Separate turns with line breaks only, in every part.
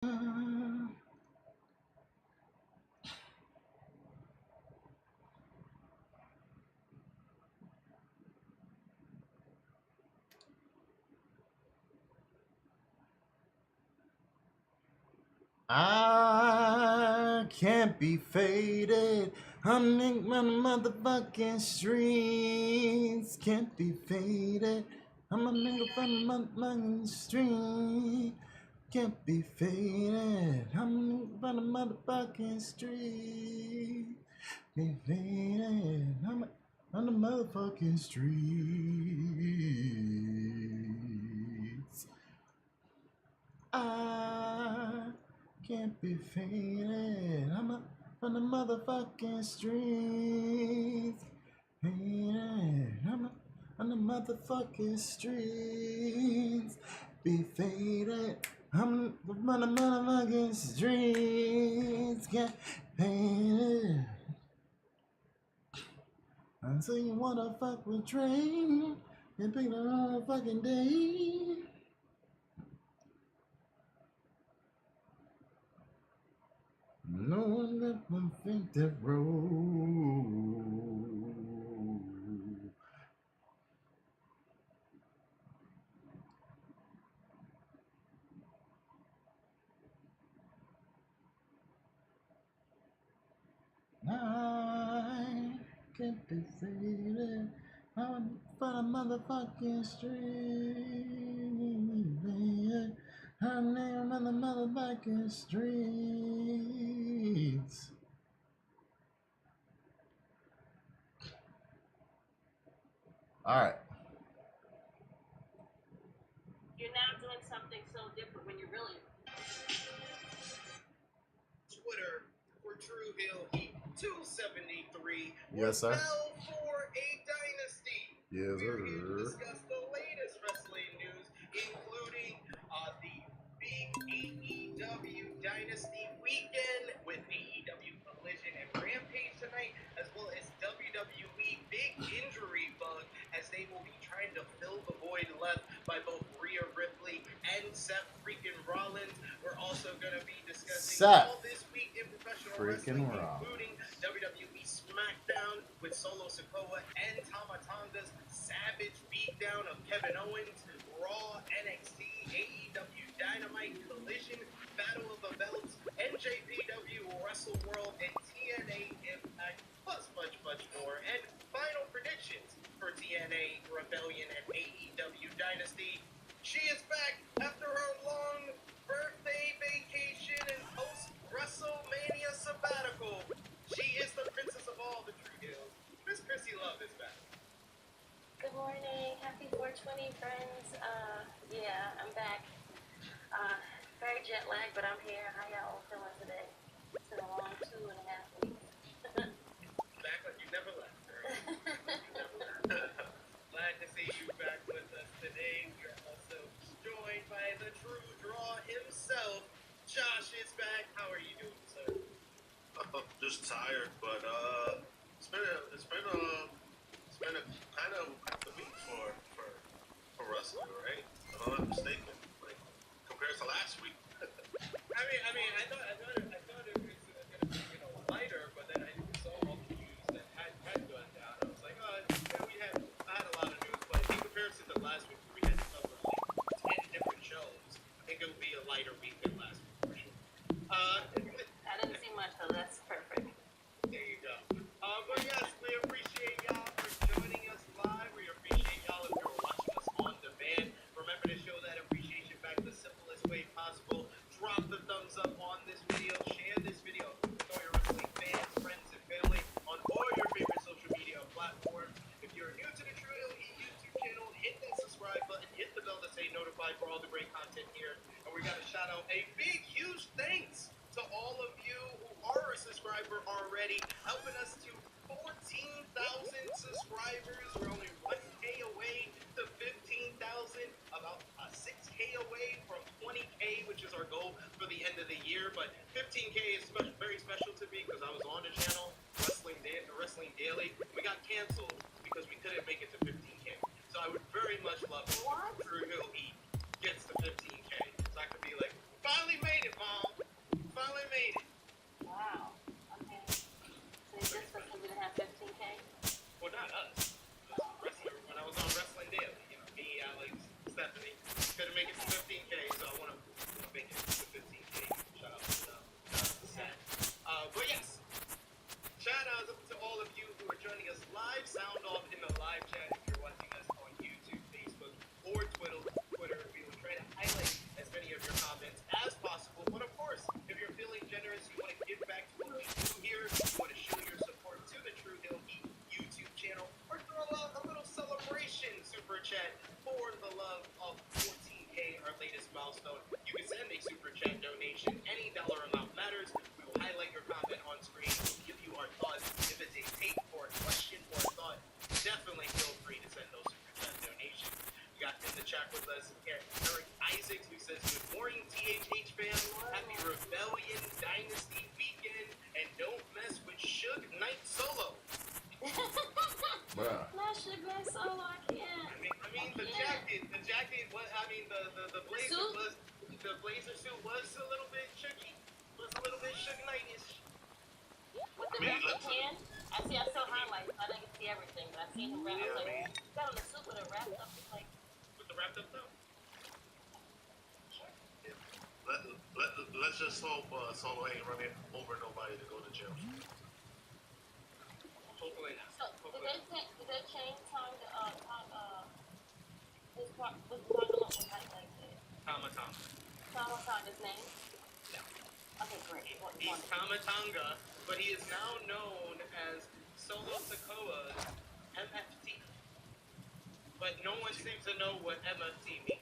I can't be faded. I'm in my motherfucking streets. Can't be faded. I'm a nigga from the motherfucking street. Can't be faded. I'm from the motherfucking street. Be faded. I'm on the motherfucking streets. I can't be faded. I'm on the motherfucking streets. Faded. I'm on the motherfucking streets. Be faded. I'm on the motherfucking streets. Get faded. And so you wanna fuck with Train and pick the wrong fucking day. No one let them think that road. I can't be faded. I'm for the motherfucking street. I'm name on the motherfucking streets. Alright.
You're now doing something so different when you're really
Twitter for True Hill Heat 273.
Yes, sir.
Fell for a dynasty.
Yes,
We're here to
sir.
discuss the latest wrestling news, including the big AEW Dynasty weekend with AEW Collision and Rampage tonight, as well as WWE Big Injury Bug, as they will be trying to fill the void left by both Rhea Ripley and Seth freaking Rollins. We're also going to be discussing all this week in professional wrestling, including WWE SmackDown with Solo Sikoa and Tama Tonga's savage beatdown of Kevin Owens, Raw, NXT, AEW Dynamite, Collision, Battle of the Belts, NJPW, Wrestle World, and TNA Impact, plus much, much more. And final predictions for TNA Rebellion and AEW Dynasty. She is back after her long birthday vacation and post-WrestleMania sabbatical. She is the princess of all the True Hills. Miss Chrissy Love is back.
Good morning, happy 420 friends. Yeah, I'm back. Very jet lagged, but I'm here. How y'all feeling today? It's been a long 2.5 weeks.
Back like you never left. Glad to see you back with us today. We are also joined by the True Draw himself. Josh is back. How are you doing, sir?
Just tired, but it's been a kind of the week for wrestling, right? If I'm not mistaken, like compared to last week.
I mean, I thought it was gonna be, lighter, but then I saw all the news that had gone down. I was like, I had a lot of news, but in comparison to last week, where we had to cover like 10 different shows, I think it would be a lighter week than last week for sure.
I didn't see much, so that's perfect.
There you go. But yes, we appreciate y'all for joining us live. We appreciate y'all if you're watching us on demand. Remember to show that appreciation back the simplest way possible. Drop the thumbs up on this video. Share this video with all your wrestling fans, friends, and family on all your favorite social media platforms. If you're new to the True Hill YouTube channel, hit that subscribe button, hit the bell to stay notified for all the great content here. And we got to shout out a big, huge thanks to all of you who are a subscriber already, helping us to 14,000 subscribers. We're only 1K away to 15,000, about 6K away from 20K, which is our goal for the end of the year. But 15K is very special to me because I was on the channel, Wrestling Daily. We got canceled because we couldn't make it to 15K. So I would very much love it if True Hill Heat gets to 15K. So I could be like, finally made it, Mom.
seen him wrap.
Yeah,
I was
I mean,
like, got him a suit with a wrapped up. He's like,
With the wrapped up though.
sure.
let's just hope Solo ain't running over nobody to go to jail.
Hopefully not.
So
Hopefully.
did they change time to his part was Tonga like Tamatonga's name?
No.
Okay, great.
He's Tamatanga, but he is now known as Solo Sokoa's MFT. But no one seems to know what MFT means.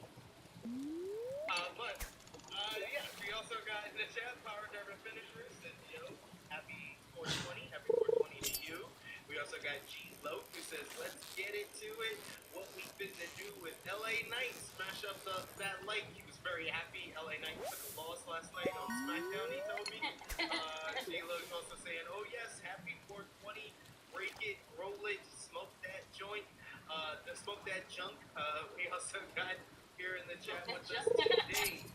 Yeah, we also got in the chat Power Driver Finishers and happy 420 to you. We also got G Loke who says, let's get into it. What we've been to do with LA Knights. Smash up that like. He was very happy. LA Knights took a loss last night on SmackDown, he told me. G Loke's also saying, oh yes, happy 420. Break it, roll it, smoke that joint, smoke that junk. We also got here in the chat with us today.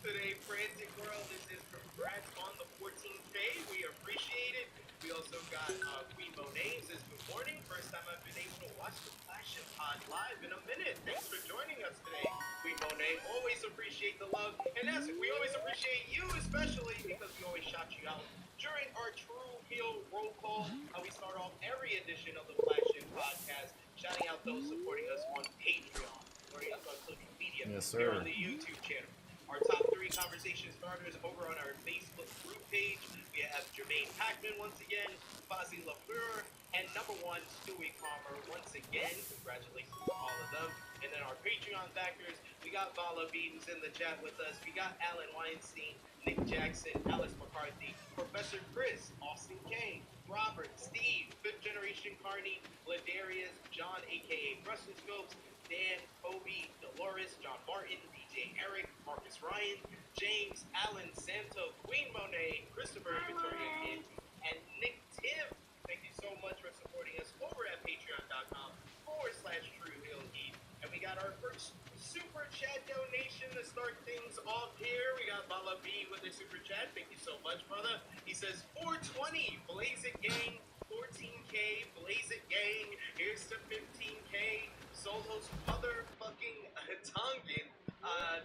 Today, Frantic World is congrats on the 14K. We appreciate it. We also got Queen Monet says good morning. First time I've been able to watch the Flash and Pod live in a minute. Thanks for joining us today, Queen Monet. Always appreciate the love. And as we always appreciate you, especially because we always shout you out during our True Heel roll call. We start off every edition of the Flash and Podcast, shouting out those supporting us on Patreon, supporting us on social media,
Yes,
here
sir.
on the YouTube channel. Our top 3 conversation starters over on our Facebook group page. We have Jermaine Packman once again, Fozzie LaFleur, and number 1, Stewie Palmer once again. Congratulations to all of them. And then our Patreon backers, we got Vala Beans in the chat with us. We got Alan Weinstein, Nick Jackson, Alice McCarthy, Professor Chris, Austin Kane, Robert, Steve, 5th Generation Carney, Ladarius, John aka Preston Scopes, Dan, Kobe, Dolores, John Martin, DJ Eric, Marcus Ryan, James, Alan, Santo, Queen Monet, Christopher, Victoria Kid, and Nick Tim. Thank you so much for supporting us over at patreon.com/TrueHillHeat. And we got our first super chat donation to start things off here. We got Bala B with a super chat. Thank you so much, brother. He says 420, Blaze It Gang, 14K, Blaze It Gang. Here's to 15K. Solo's motherfucking Tongan,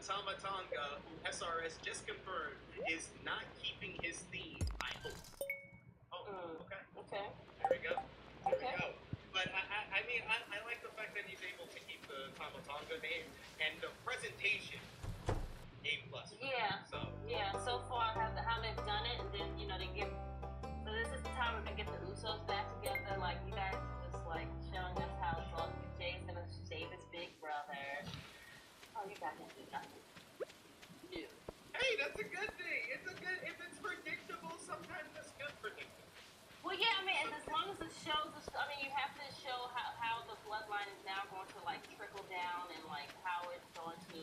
Tamatonga, who SRS just confirmed is not keeping his theme, I hope. Oh, okay.
Okay.
There we go. There we
Okay.
go. But I mean, I like the fact that he's able to keep the Tamatonga name and the presentation A+.
Yeah.
So,
Yeah. So far, how they've done it, and then they give. So this is the time we're gonna get the Usos back together. Like you guys just like showing us how it's all. Jay's gonna save his big brother. Oh, you guys didn't do nothing. New.
hey, that's a good thing. It's a good. If it's predictable, sometimes it's good predictable.
Well, yeah, I mean, and as long as it shows, I mean, you have to show how the bloodline is now going to like trickle down and like how it's going to,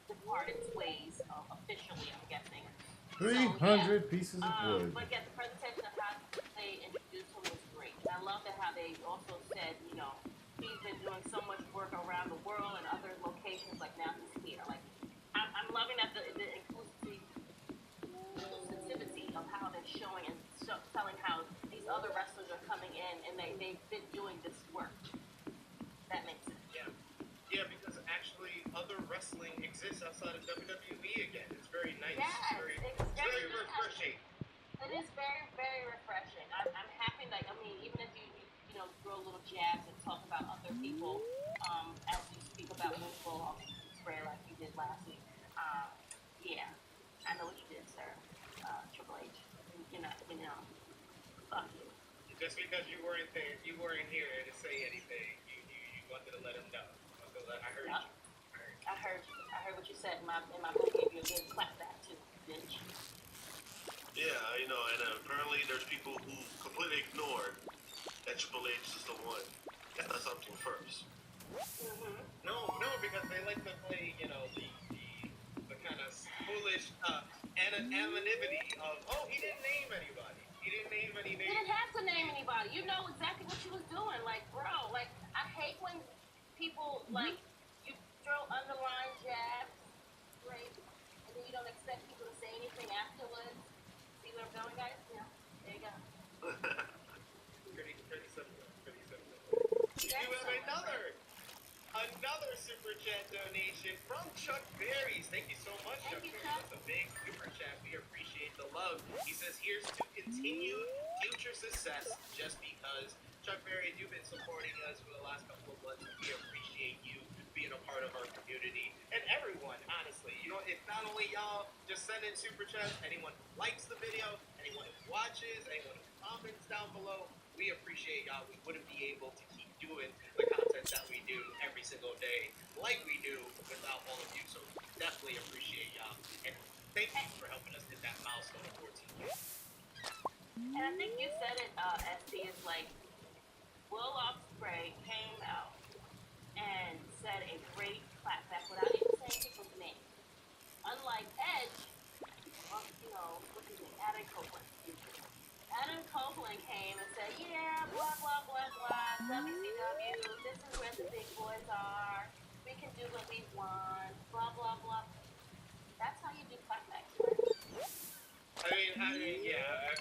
depart its ways officially. I'm guessing.
300 pieces of wood.
But yeah, the presentation of how they introduced him was great. And I love that how they also said, he's been doing so much work around the world and other locations. Like now he's here. Like I'm loving that the inclusivity of how they're showing and telling how these other wrestlers are coming in and they've been doing this work. That makes sense.
Yeah, because actually other wrestling exists outside of WWE again. It's very nice.
Yes,
It's very refreshing.
It is very, very refreshing. I'm happy. Like, I mean, even if you throw little jabs and talk about other people, as you speak about Moonful Spray like you did last week. Yeah, I know what you did, sir. Triple H. You're not, fuck you.
Just because you weren't here to say anything, you wanted to let him know. I heard
Yep.
you.
I heard you. I heard what you said. My book gave you a good clap back too, bitch.
Yeah, and apparently there's people who completely ignored that Triple H is the one that does something first.
Mm-hmm.
No, because they like to play, the kind of foolish anonymity of, oh, he didn't name anybody. He didn't name any
You
names.
didn't have to name anybody. You know exactly what you was doing. Like, bro, like, I hate when people, like, you throw underlined jabs, right, and then you don't expect people to say anything afterwards. See where I'm going, guys? Yeah, there you go.
another super chat donation from Chuck Berries. Thank you so much, Chuck
Thank you,
Berries.
Chuck.
That's a big super chat. We appreciate the love. He says, here's to continued future success just because. Chuck Berries, you've been supporting us for the last couple of months, and we appreciate you being a part of our community. And everyone, honestly. You know, it's not only y'all just sending super chats, anyone who likes the video, anyone who watches, anyone who comments down below, we appreciate y'all. We wouldn't be able to keep doing the content that we do every single day like we do without all of you. So we definitely appreciate y'all. And thank you for helping us hit that milestone of 14K.
And I think you said it, SD, is like, Will Ospreay came out and said a great clapback without even saying people's name. Unlike Edge, you know, what's his name? Adam Copeland. Adam Copeland came and said, yeah, blah, blah, blah, blah, WCW, this is where the big boys are. We can do what we want, blah, blah, blah. That's how you do clapbacks, right?
I mean, yeah.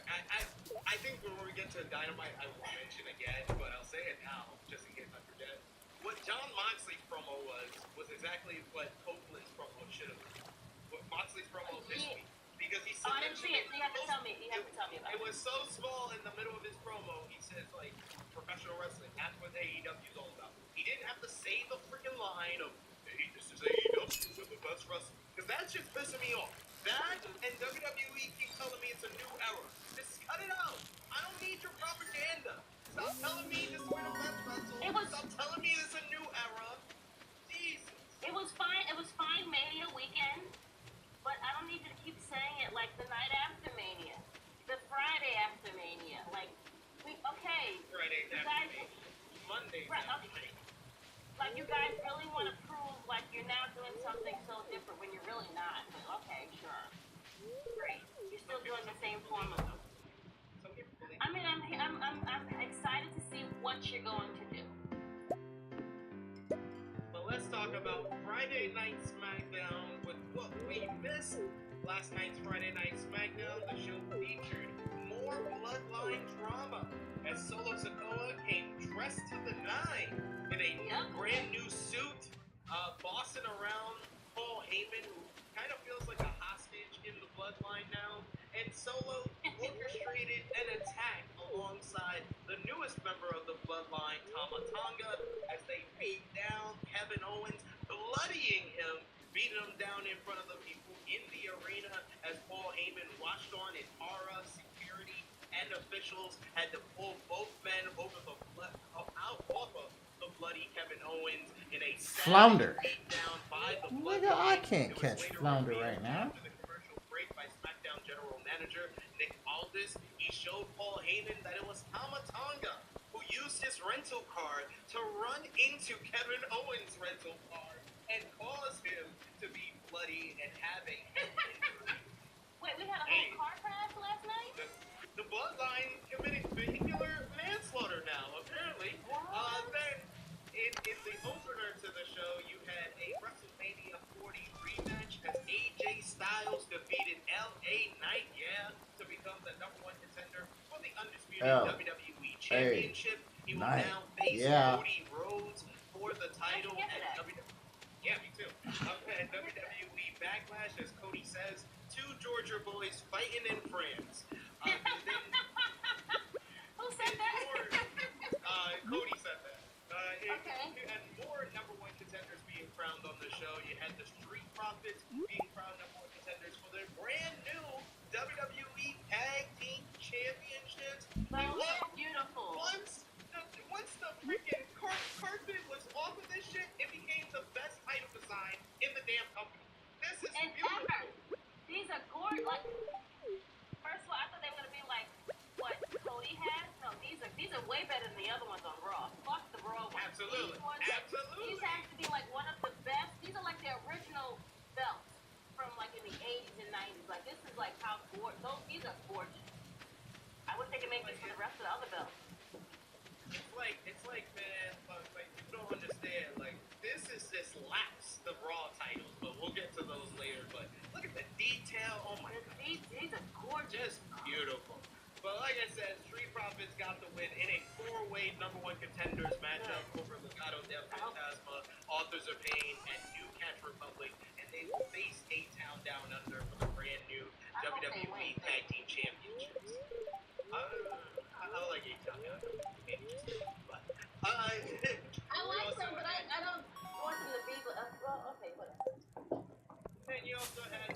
I think when we get to Dynamite, I will mention again, but I'll say it now, just in case I forget. What John Moxley's promo was exactly what Copeland's promo should have been. What Moxley's promo this week. Because he said,
Oh, I didn't see it. You have to tell me. You have to tell me about
it
it.
was so small in the middle of his promo. He says, like, professional wrestling, that's what AEW's all about. He didn't have to say the freaking line of, hey, this is AEW, we're the best wrestling. Because that's just pissing me off. That and WWE keep telling me it's a new era. Just cut it out. I don't need your propaganda. Stop telling me this is the best wrestling. Stop telling me it's a new era. Jesus.
It was fine. It was fine Mania weekend, but I don't need you to keep saying it like the night after Mania, the Friday after Mania. Like, okay.
Friday
you
after
guys,
Mania. Monday
right,
after
okay.
Mania.
Like, you guys really want to prove like you're now doing something so different when you're really not. Okay, sure. Great. You're still doing the same formula.
Some people believe.
I mean, I'm excited to see what you're going to do.
But let's talk about Friday Night SmackDown with what we missed. Last night's Friday Night SmackDown, the show featured more bloodline drama as Solo Sikoa came dressed to the nine in a brand new suit, bossing around Paul Heyman, who kind of feels like a hostage in the bloodline now. And Solo orchestrated an attack alongside the newest member of the bloodline, Tama Tonga, as they beat down Kevin Owens, bloodying him, beating him down in front of the people in the arena as Paul Heyman watched on in aura, security, and officials had to pull both men over the out off of the bloody KevinOwens in a
Flounder.
beat down by the
Nigga, I
bloodline.
can't
It was
catch
later
Flounder
revealed
right now.
after the commercial break by SmackDown General Manager Nick Aldis, he showed Paul Heyman that it was Tama Tonga who used his rental car to run into Kevin Owens' rental car and cause him to be bloody and have a head injury.
Wait, we had a whole car crash last night?
The bloodline committing vehicular manslaughter now, apparently. Then, in the opener to the show, you had a WrestleMania 40 rematch as AJ Styles defeated LA Knight, to become the #1 contender for the undisputed WWE Championship. He will now face Cody Rhodes for the title at WWE. Yeah, me too. At WWE Backlash, as Cody says, two Georgia boys fighting in France.
Who said that?
Cody said that.
Okay.
And more #1 contenders being crowned on the show. You had the Street Profits being crowned #1 contenders for their brand new WWE Tag Team Championships.
Beautiful.
Once the freaking carpet was off of this shit, it became the best title design in the damn company. This is beautiful.
These are gorgeous. Like, first of all, I thought they were gonna be like what Cody has. No, these are way better than the other ones on Raw. Fuck the Raw ones.
Absolutely.
These have to be like one of the best. These are like the original belts from like in the 80s and 90s. Like, this is like how gorgeous. These are gorgeous. I wish they could make this for the rest of the other belts.
It's like, man, like you don't understand. Like, this laps the Raw titles, but we'll get to those later. But look at the detail. Oh my god.
These are gorgeous.
Just beautiful. But like I said, Street Profits got the win in a 4-way #1 contenders matchup over Legado del Fantasma,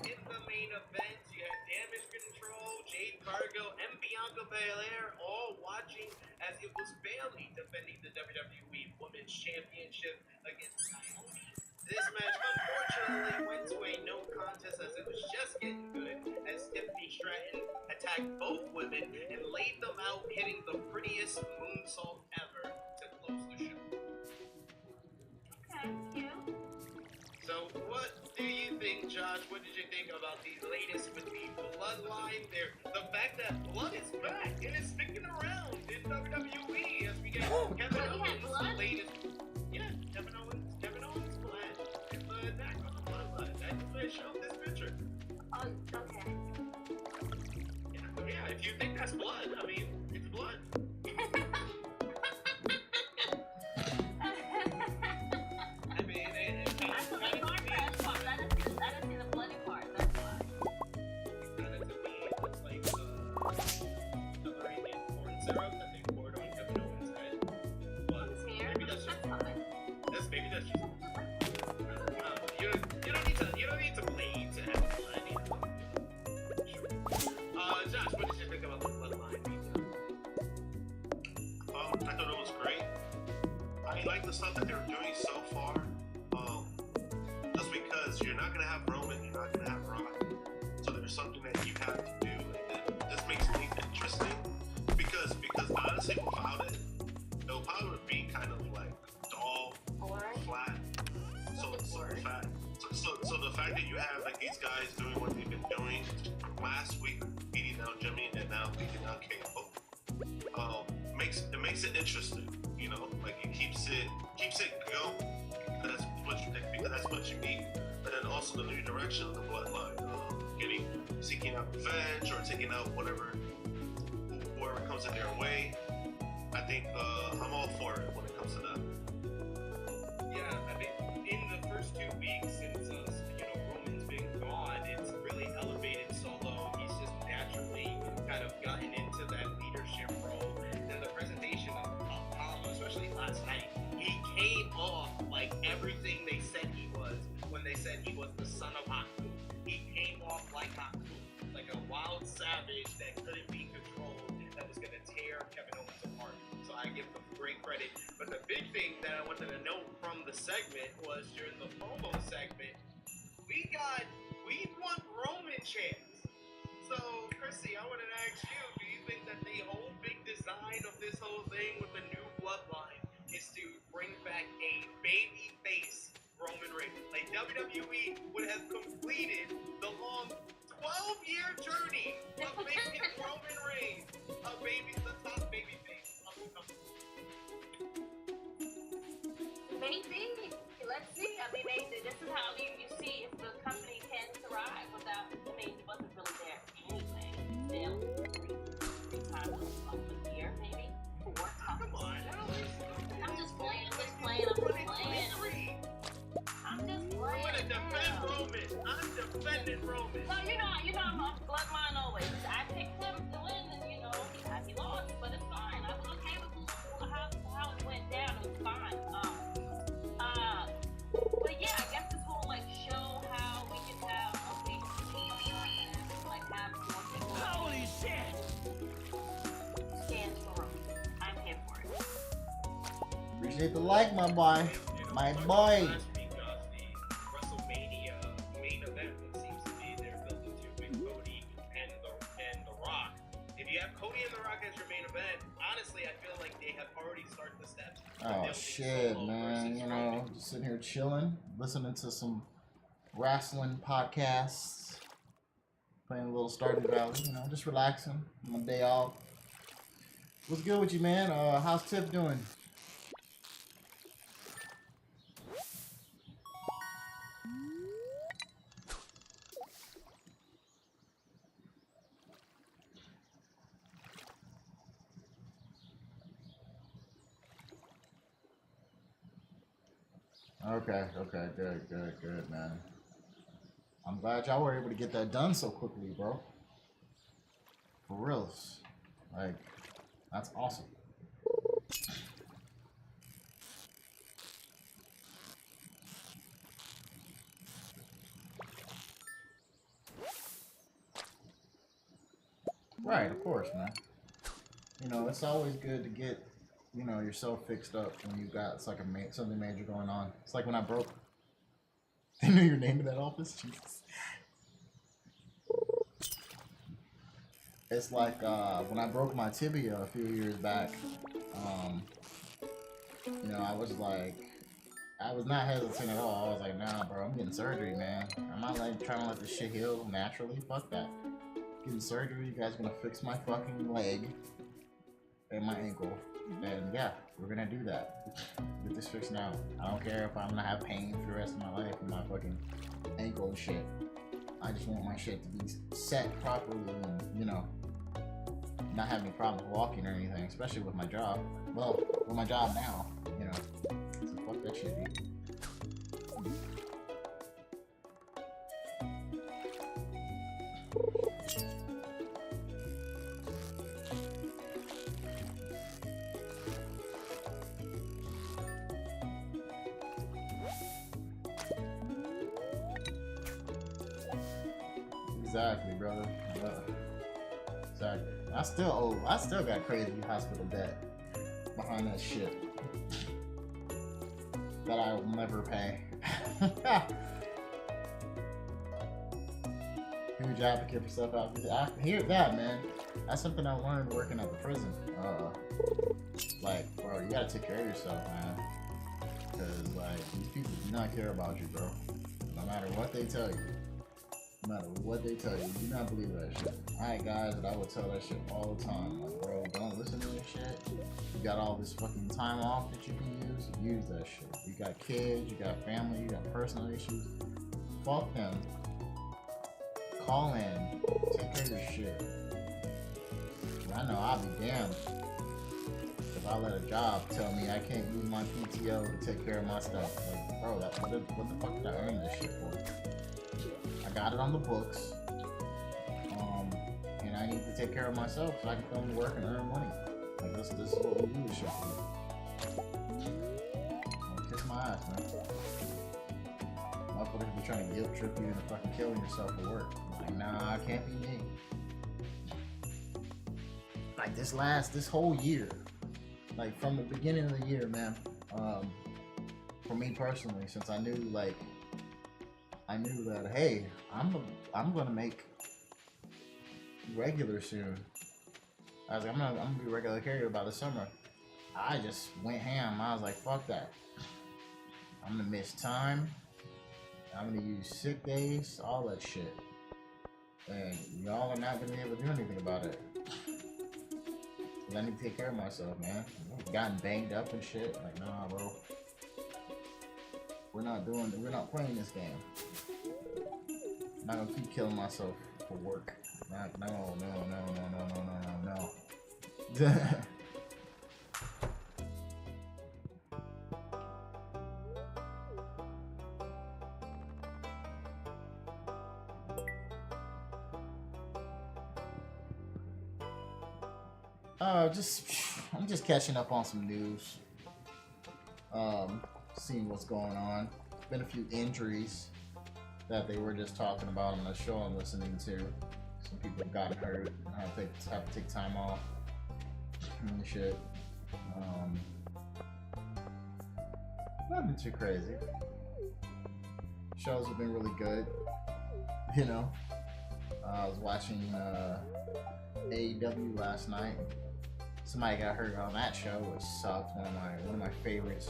in the main event, you had Damage Control, Jade Cargill, and Bianca Belair all watching as it was Bayley defending the WWE Women's Championship against Naomi. This match unfortunately went to a no contest as it was just getting good as Tiffany Stratton attacked both women and laid them out, hitting the prettiest moonsault ever to close the show.
Okay, cute.
So what do you think, Josh? What did you think about the latest with the bloodline there? The fact that blood is back and it's sticking around in WWE as we get Kevin Owens, the latest. Yeah, Kevin Owens blood. It's the attack on the bloodline. That's why I showed this picture.
Oh, okay.
Yeah, if you think that's blood, I mean, it's blood. I mean,
I saw the contrast part, but I didn't see the bloody part. That's why.
to me, it looks like Iranian corn syrup that they poured on Kevin Owens' head. But
His hair.
maybe that's just
fine.
maybe that's just. You don't need to bleed to have blood. Sure. Josh, what did you think about the bloodline?
I thought it was great. I like the stuff that they're doing so far. Just because you're not gonna have Roman, you're not gonna have Rock, so there's something that you have to do, and this makes things interesting. Because honestly, without it, it'll probably be kind of like dull, flat. So the fact that you have like these guys doing what they've been doing last week, beating out Jimmy and now beating out KO, makes it interesting. You know, like it keeps it going. Because that's what you need. And then also the new direction of the bloodline, seeking out revenge or taking out whoever comes in their way. I think I'm all for it when it comes to that.
Yeah, I mean, in the first 2 weeks since Roman's been gone, it's really elevated Solo. He's just naturally kind of gotten into that leadership role. And the presentation of Apollo, especially last night, he came off like everything they said he was when they said he was the son of Haku. He came off like Haku, like a wild savage that couldn't be controlled, that was going to tear Kevin Owens apart. So I give them great credit. But the big thing that I wanted to note from the segment was during the promo segment, we want Roman champs. So, Chrissy, I wanted to ask you, do you think that the whole big design of this whole thing with the new bloodline is to bring back a baby face Roman Reigns? Like WWE would have completed the long 12-year journey of making Roman Reigns the top baby face of the company.
Maybe. Let's see. I mean, this is how you see if the company can thrive without. I mean, he wasn't really there anyway. Still, 3 times a year, maybe 4 times.
Come on,
I'm just playing. I'm gonna
defend Roman. I'm defending Roman.
Well, you know, I'm a bloodline always. I picked him to win, and he lost, but it's fine. I was okay with how it went down. It was fine. But yeah, I guess this whole show how we can have a big team and have more people.
Holy shit!
Stand for Roman. I'm here for it.
Appreciate the like, my boy. My boy.
Last week, the WrestleMania main event that seems to be they're building to with Cody and the Rock. If you have Cody and the Rock as your main event, honestly, I feel like they have already started the steps.
Oh shit, man. You know, just sitting here chilling, listening to some wrestling podcasts, playing a little Stardew Valley, just relaxing on my day off. What's good with you, man? How's Tiff doing? Okay, good, man. I'm glad y'all were able to get that done so quickly, bro. For reals. Like, that's awesome. Right, of course, man. You know, it's always good to get, you know, yourself fixed up when you got it's like something major going on. It's like when I broke. They knew your name in that office. Jesus. It's like when I broke my tibia a few years back. Um, you know, I was not hesitant at all. I was like, nah, bro, I'm getting surgery, man. I'm not like trying to let this shit heal naturally. Fuck that. Getting surgery. You guys gonna fix my fucking leg and my ankle, and yeah, we're gonna do that. Get this fixed now. I don't care if I'm gonna have pain for the rest of my life with my fucking ankle and shit. I just want my shit to be set properly and, you know, not have any problems walking or anything, especially with my job. Well, with my job now, you know. So fuck that shit, dude. Exactly, brother. Exactly. I still got crazy hospital debt behind that shit that I will never pay. Huge advocate for self-advocacy. I hear that, man. That's something I learned working at the prison. Like, bro, you gotta take care of yourself, man. Because, like, these people do not care about you, bro. No matter what they tell you. No matter what they tell you, do not believe that shit. I had guys that I would tell that shit all the time. Like, bro, don't listen to this shit. You got all this fucking time off that you can use that shit. You got kids, you got family, you got personal issues. Fuck them. Call in. Take care of your shit. And I know I'll be damned if I let a job tell me I can't use my PTO to take care of my stuff. Like, bro, what the fuck did I earn this shit for? I got it on the books, and I need to take care of myself so I can come to work and earn money. Like, this is what we do this shit for. Kiss my ass, man. Motherfuckers be trying to guilt trip you into fucking killing yourself for work. I'm like, nah, I can't be me. Like, this whole year, like, from the beginning of the year, man, for me personally, since I knew that, hey, I'm gonna make regular soon. I was like, I'm gonna be regular carrier by the summer. I just went ham. I was like, fuck that. I'm gonna miss time. I'm gonna use sick days, all that shit. And y'all are not gonna be able to do anything about it. I need to take care of myself, man. I've gotten banged up and shit. Like, nah, bro. We're not playing this game. I'm not gonna keep killing myself for work. No. I'm just catching up on some news. Seeing what's going on. Been a few injuries that they were just talking about on the show I'm listening to. Some people have gotten hurt and have to take time off and shit. Nothing too crazy. Shows have been really good. You know, I was watching AEW last night. Somebody got hurt on that show, which sucked. One of my favorites.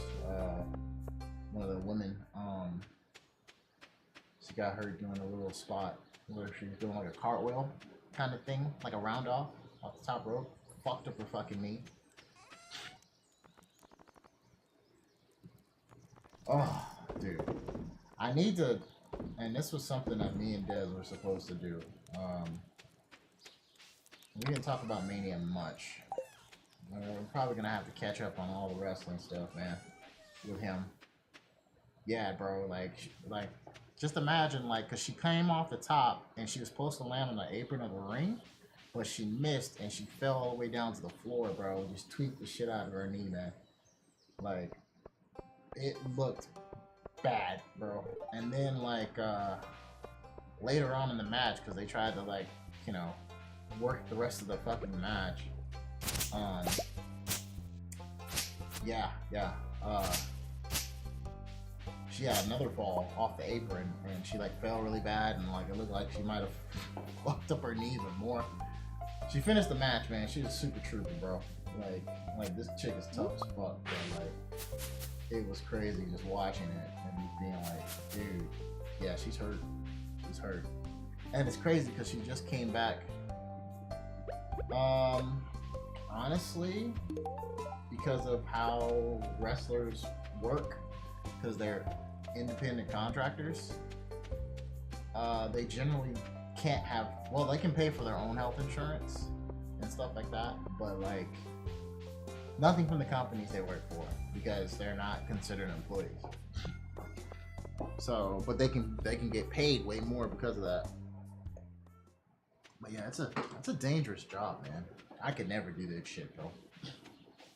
One of the women. She got hurt doing a little spot where she was doing like a cartwheel kind of thing, like a round off the top rope. Fucked up her fucking knee. Oh, dude. I need to, and this was something that me and Dez were supposed to do. We didn't talk about Mania much. We're probably gonna have to catch up on all the wrestling stuff, man, with him. Yeah, bro, like, just imagine, like, cause she came off the top and she was supposed to land on the apron of the ring, but she missed and she fell all the way down to the floor, bro, and just tweaked the shit out of her knee, man. Like, it looked bad, bro. And then, like, later on in the match, cause they tried to, like, you know, worked the rest of the fucking match. Yeah. She had another fall off the apron, and she like fell really bad, and like it looked like she might have fucked up her knee even more. She finished the match, man. She was super trooper, bro. Like this chick is tough as fuck, bro. Like, it was crazy just watching it and being like, dude, yeah, she's hurt. She's hurt. And it's crazy because she just came back. Honestly, because of how wrestlers work, because they're independent contractors, they generally can't have, well, they can pay for their own health insurance and stuff like that, but like nothing from the companies they work for, because they're not considered employees. So, but they can get paid way more because of that. But yeah, it's a dangerous job, man. I could never do this shit, bro.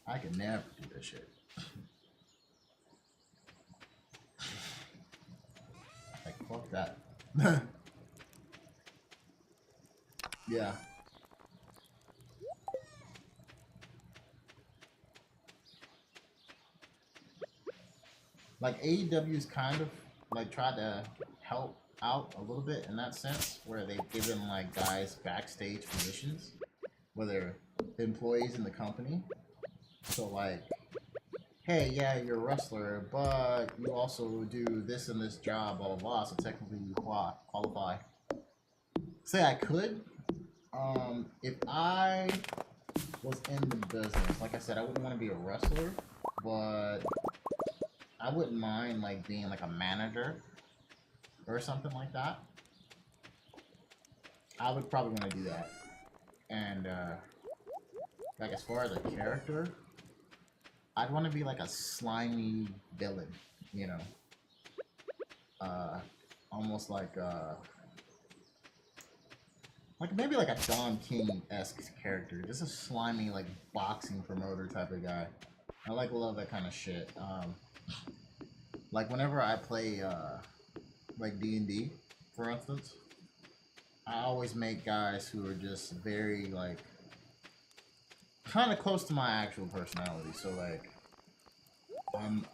I could never do this shit. Like, fuck that. Yeah. Like, AEW's kind of like tried to help out a little bit in that sense, where they've given like guys backstage positions where they're employees in the company. So like, hey, yeah, you're a wrestler, but you also do this and this job, blah blah blah. So technically you qualify. Say I could, if I was in the business, like I said, I wouldn't want to be a wrestler, but I wouldn't mind like being like a manager or something like that. I would probably want to do that. And like as far as a character, I'd want to be like a slimy villain, you know, almost like maybe like a Don King-esque character, just a slimy like boxing promoter type of guy. I like love that kind of shit. Like whenever I play like D&D, for instance, I always make guys who are just very like kind of close to my actual personality. So like I'm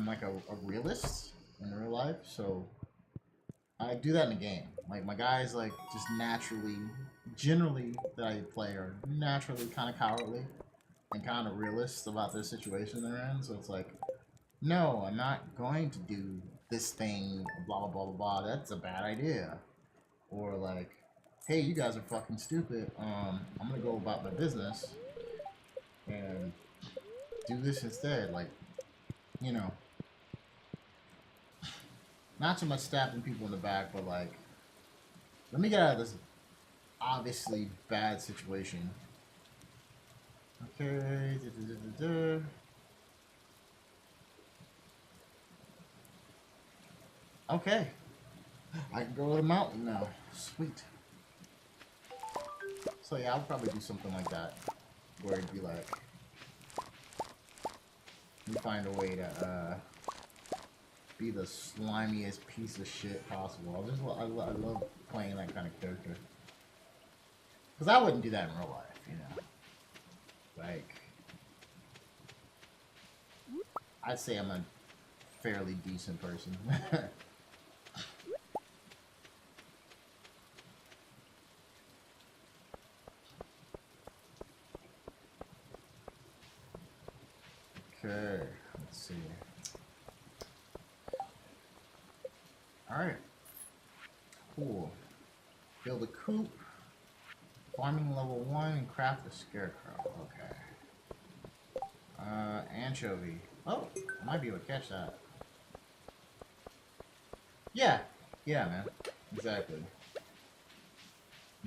like a realist in real life, so I do that in the game. Like my guys like just naturally, generally that I play are naturally kind of cowardly and kind of realist about their situation they're in. So it's like, no, I'm not going to do this thing, blah blah blah blah blah. That's a bad idea. Or like, hey, you guys are fucking stupid. I'm gonna go about my business and do this instead. Like, you know, not so much stabbing people in the back, but like, let me get out of this obviously bad situation. Okay. Okay. I can go to the mountain now. Sweet. So yeah, I'll probably do something like that, where it'd be like, we find a way to be the slimiest piece of shit possible. I love playing that kind of character, because I wouldn't do that in real life, you know. Like, I'd say I'm a fairly decent person. Okay, let's see. Alright. Cool. Build a coop. Farming level 1 and craft a scarecrow. Okay. Anchovy. Oh, I might be able to catch that. Yeah. Yeah, man. Exactly.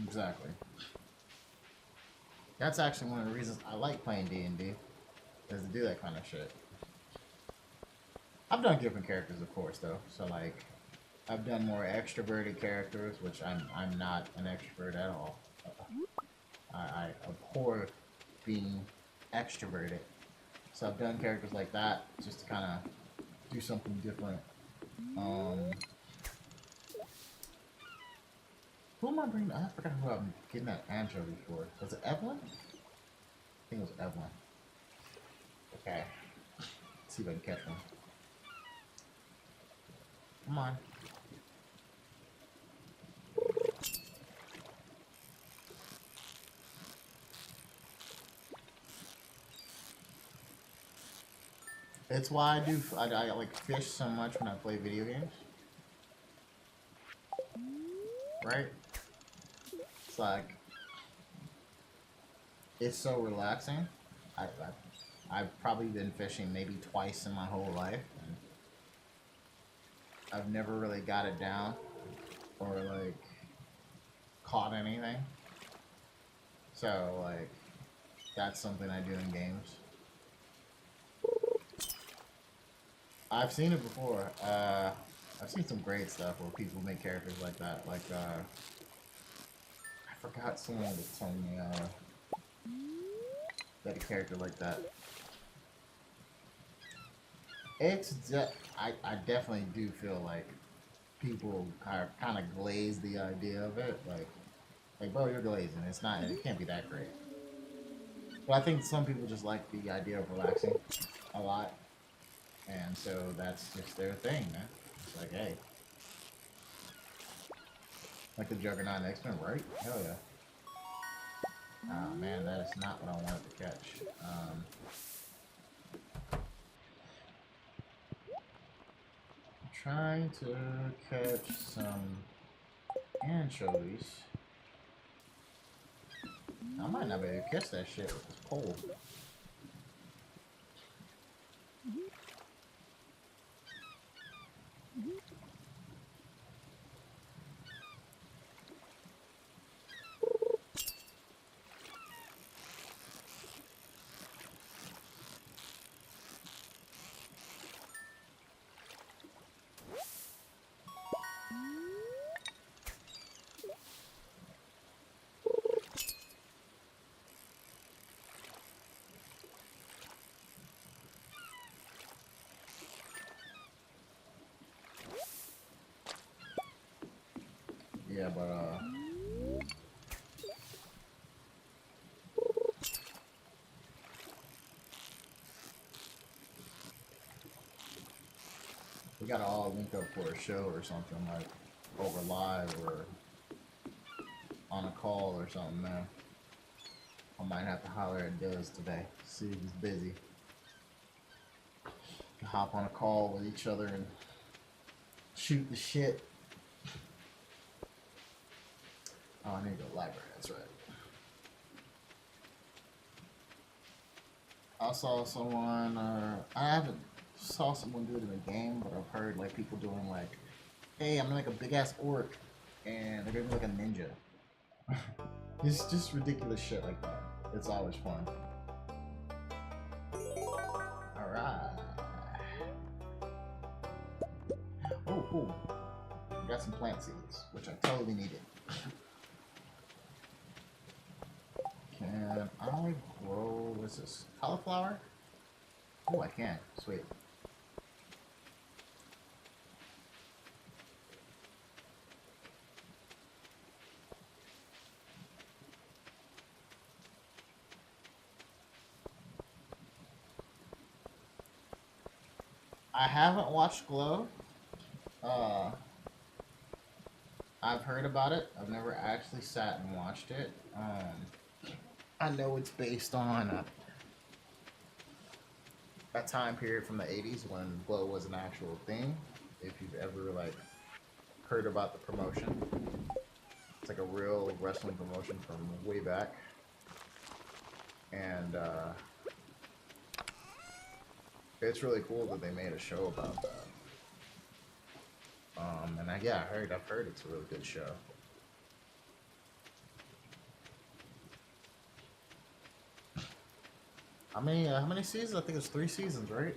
Exactly. That's actually one of the reasons I like playing D&D. Is to do that kind of shit. I've done different characters, of course, though. So, like, I've done more extroverted characters, which I'm not an extrovert at all. I abhor being extroverted. So I've done characters like that just to kind of do something different. Who am I bringing? I forgot who I'm getting that anchovy for. Was it Evelyn? I think it was Evelyn. Okay. Let's see if I can catch one. Come on. It's why I like fish so much when I play video games. Right? It's like, it's so relaxing. I've probably been fishing maybe twice in my whole life. And I've never really got it down or like caught anything. So like, that's something I do in games. I've seen it before. I've seen some great stuff where people make characters like that. Like, I forgot someone was telling me, that a character like that. I definitely do feel like people are kind of glaze the idea of it. Like, bro, you're glazing. It can't be that great. But I think some people just like the idea of relaxing a lot. And so that's just their thing, man. It's like, hey. Like the Juggernaut X-Men, right? Hell yeah. Oh man, that is not what I wanted to catch. I'm trying to catch some anchovies. I might not be able to catch that shit with this pole. Yeah, but we gotta all link up for a show or something, like over live or on a call or something, man. I might have to holler at Duz today, see if he's busy. Hop on a call with each other and shoot the shit. Oh, I need to go to the library, that's right. I saw someone, I haven't saw someone do it in a game, but I've heard like people doing like, hey, I'm like a big ass orc, and they're gonna be like a ninja. Just ridiculous shit like that. It's always fun. Alright. Oh, cool. We got some plant seeds, which I totally needed. Can I grow, what's this, cauliflower? Oh, I can. Sweet. I haven't watched Glow. I've heard about it. I've never actually sat and watched it. I know it's based on a time period from the 80s when Glow was an actual thing. If you've ever like heard about the promotion, it's like a real wrestling promotion from way back, and it's really cool that they made a show about that. And I've heard it's a really good show. How many seasons? I think it's 3 seasons, right?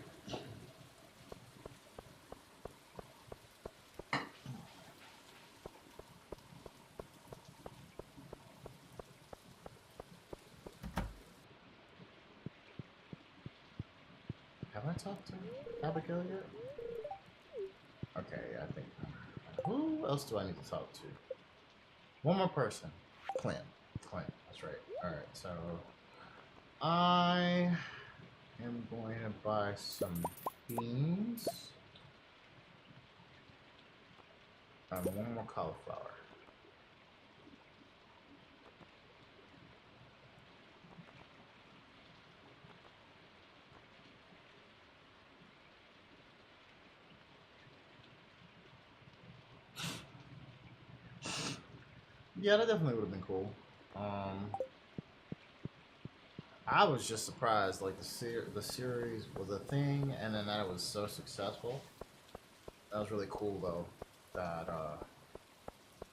Have I talked to Abigail yet? Okay, yeah, I think. Who else do I need to talk to? One more person. Clint. Clint. That's right. All right. So I am going to buy some beans and one more cauliflower. Yeah, that definitely would have been cool. I was just surprised, like the series was a thing, and then that it was so successful. That was really cool though, that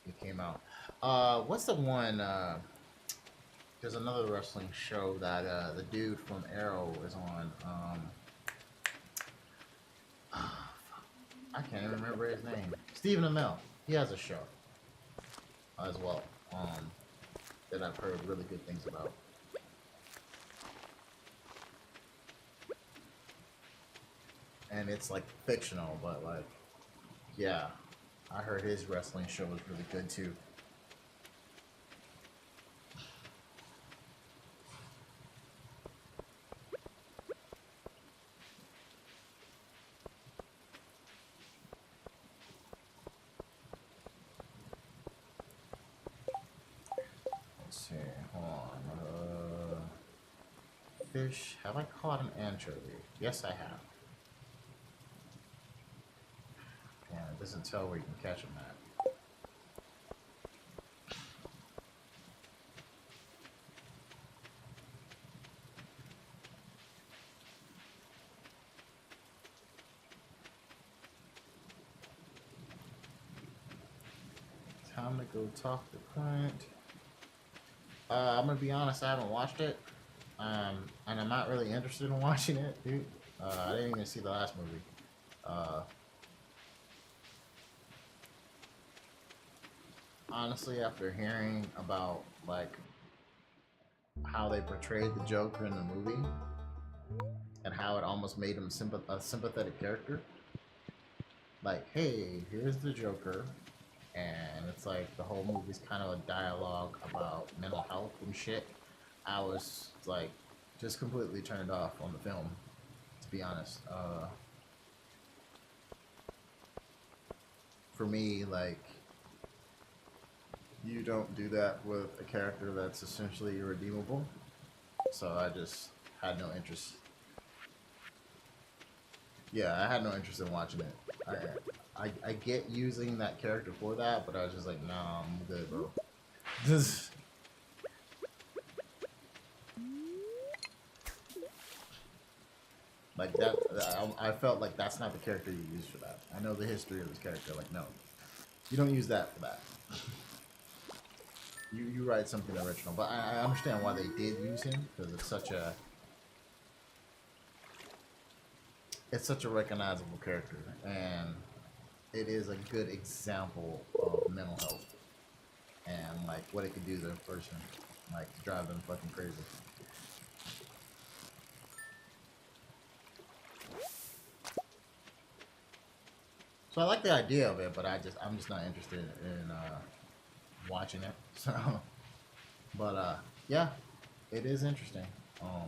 it came out. What's the one? There's another wrestling show that the dude from Arrow is on. I can't even remember his name. Stephen Amell. He has a show as well. That I've heard really good things about. And it's like fictional, but like, yeah, I heard his wrestling show was really good too. Let's see, hold on. Fish. Have I caught an anchovy? Yes, I have. Yeah, it doesn't tell where you can catch them at. Time to go talk to Clint. I'm gonna be honest, I haven't watched it. And I'm not really interested in watching it, dude. I didn't even see the last movie. Honestly, after hearing about like how they portrayed the Joker in the movie and how it almost made him a sympathetic character, like, hey, here's the Joker, and it's like the whole movie's kind of a dialogue about mental health and shit. I was like just completely turned off on the film, to be honest. For me, like, you don't do that with a character that's essentially irredeemable. So I just had no interest. Yeah, I had no interest in watching it. I get using that character for that, but I was just like, nah, I'm good, bro. Just like that. I felt like that's not the character you use for that. I know the history of this character. Like, no, you don't use that for that. You write something original, but I understand why they did use him because it's such a recognizable character, and it is a good example of mental health and like what it could do to a person, like drive them fucking crazy. So I like the idea of it, but I'm just not interested in watching it. So, but yeah, it is interesting. Um,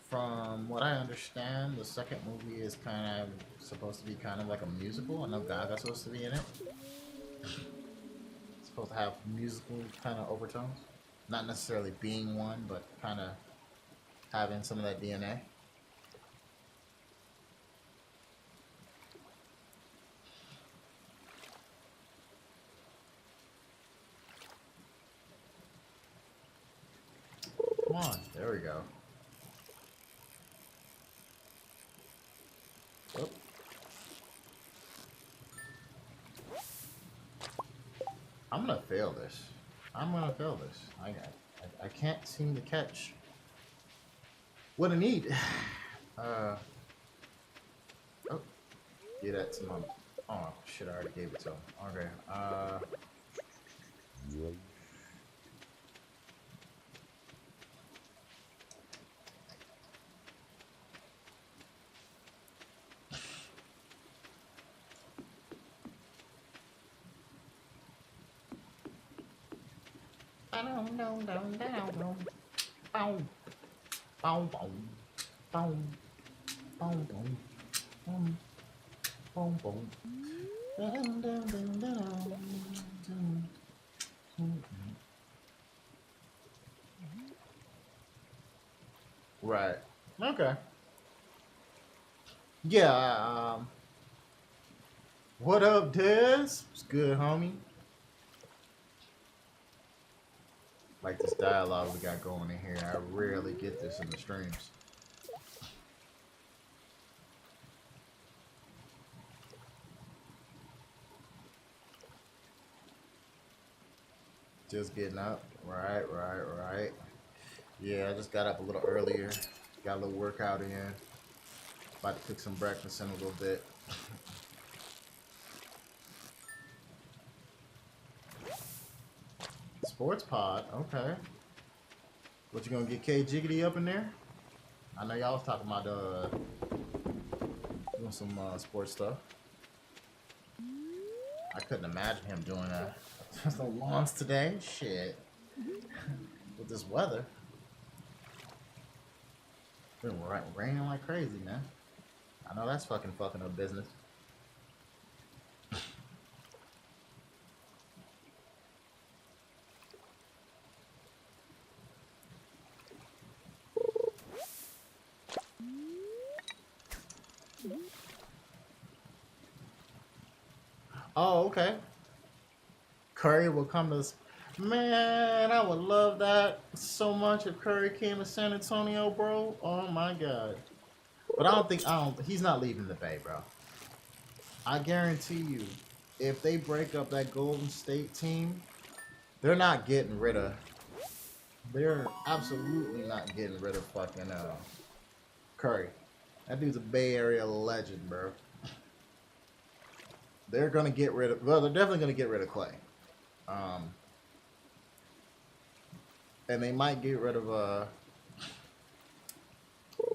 from what I understand, the second movie is kind of supposed to be kind of like a musical. I know Gaga's supposed to be in it. It's supposed to have musical kind of overtones, not necessarily being one, but kind of having some of that DNA. Come on, there we go. Oop. I'm gonna fail this. I'm gonna fail this. I can't seem to catch what I need. Oh, yeah, that's my. Oh shit! I already gave it to him. Okay. Right. Okay. Yeah. What up, Des? It's good, homie. Like this dialogue we got going in here. I rarely get this in the streams. Just getting up. Right. Yeah, I just got up a little earlier. Got a little workout in. About to cook some breakfast in a little bit. Sports pod, okay. What, you gonna get K Jiggity up in there? I know y'all was talking about doing some sports stuff. I couldn't imagine him doing that. There's no lawns today. Shit. With this weather. It's been raining like crazy, man. I know that's fucking up business. Oh, okay. Curry will come to... Man, I would love that so much if Curry came to San Antonio, bro. Oh my god. But he's not leaving the Bay, bro. I guarantee you, if they break up that Golden State team, they're not getting rid of... They're absolutely not getting rid of fucking Curry. That dude's a Bay Area legend, bro. They're gonna get rid of... Well, they're definitely gonna get rid of Clay. And they might get rid of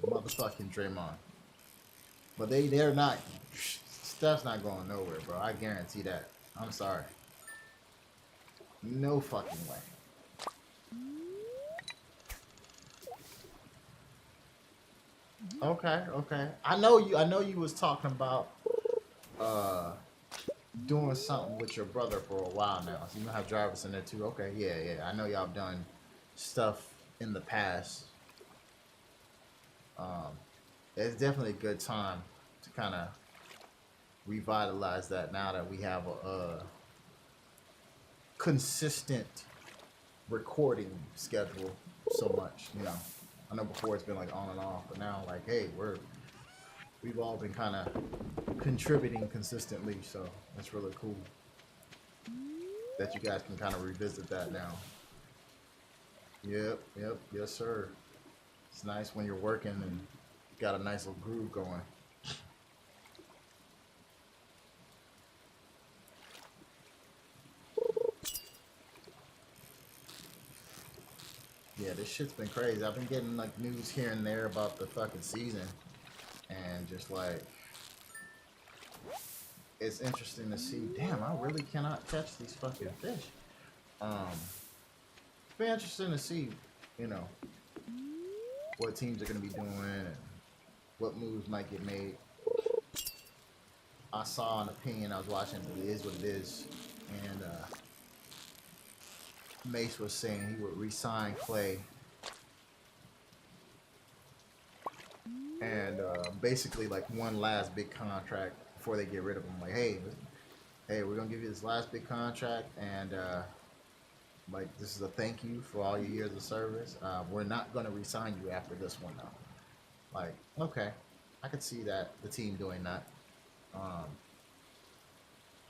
motherfucking Draymond. But they're not... Steph's not going nowhere, bro. I guarantee that. I'm sorry. No fucking way. Okay. I know you was talking about doing something with your brother for a while now. So you know how Jarvis in there too. Okay, yeah. I know y'all done stuff in the past. It's definitely a good time to kind of revitalize that now that we have a consistent recording schedule so much, you know. I know before it's been like on and off, but now like, hey, we've all been kind of contributing consistently, so that's really cool that you guys can kind of revisit that now. Yep, yes sir. It's nice when you're working and you got a nice little groove going. Yeah, this shit's been crazy. I've been getting like news here and there about the fucking season, and just like, it's interesting to see. Damn, I really cannot catch these fucking fish. It's been interesting to see, you know, what teams are gonna be doing and what moves might get made. I saw an opinion I was watching. It is what it is, and Mace was saying he would re-sign Clay and basically like one last big contract before they get rid of him. Like, hey, we're gonna give you this last big contract, and like this is a thank you for all your years of service. We're not gonna re-sign you after this one though. Like, okay, I could see that the team doing that.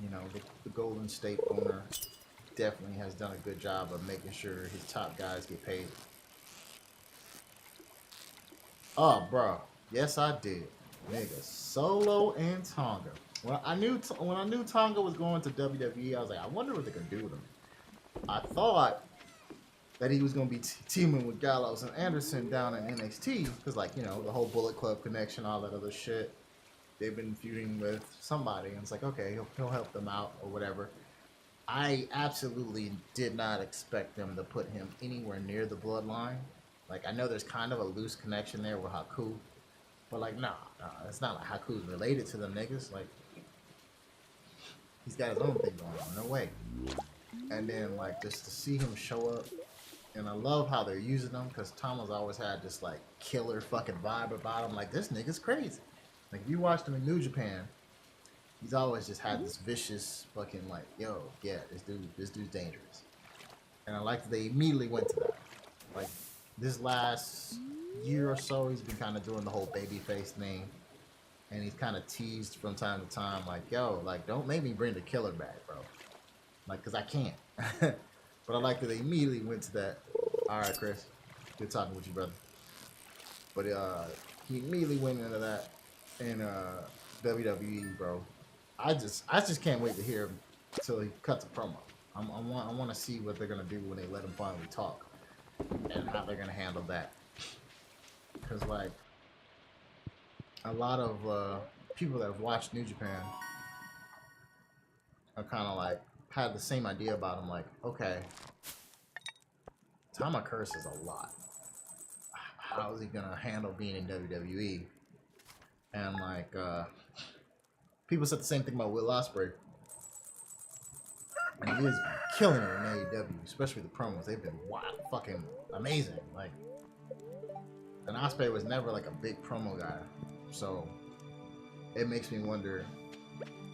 You know, the Golden State owner definitely has done a good job of making sure his top guys get paid. Oh, bro. Yes, I did. Nigga, Solo and Tonga. When I knew Tonga was going to WWE, I was like, I wonder what they're gonna do with him. I thought that he was gonna be teaming with Gallows and Anderson down in NXT, because like, you know, the whole Bullet Club connection, all that other shit. They've been feuding with somebody, and it's like, okay, he'll help them out or whatever. I absolutely did not expect them to put him anywhere near the bloodline. Like I know there's kind of a loose connection there with Haku, but like nah, it's not like Haku's related to them niggas. Like he's got his own thing going on. No way. And then like just to see him show up, and I love how they're using him because Tama's always had this like killer fucking vibe about him. Like this nigga's crazy. Like if you watched him in New Japan, he's always just had this vicious fucking like, yo, yeah, this dude's dangerous. And I like that they immediately went to that. Like this last year or so, he's been kind of doing the whole babyface thing, and he's kind of teased from time to time, like, yo, like don't make me bring the killer back, bro. Like, cause I can't. But I like that they immediately went to that. All right, Chris, good talking with you, brother. But he immediately went into that in WWE, bro. I just can't wait to hear him until he cuts a promo. I want to see what they're gonna do when they let him finally talk and how they're gonna handle that. Because like a lot of people that have watched New Japan are kind of like had the same idea about him. Like, okay, Tama curses a lot. How is he gonna handle being in WWE? And like people said the same thing about Will Ospreay. And he is killing it in AEW, especially the promos. They've been wild, fucking amazing. Like, and Ospreay was never like a big promo guy, so it makes me wonder,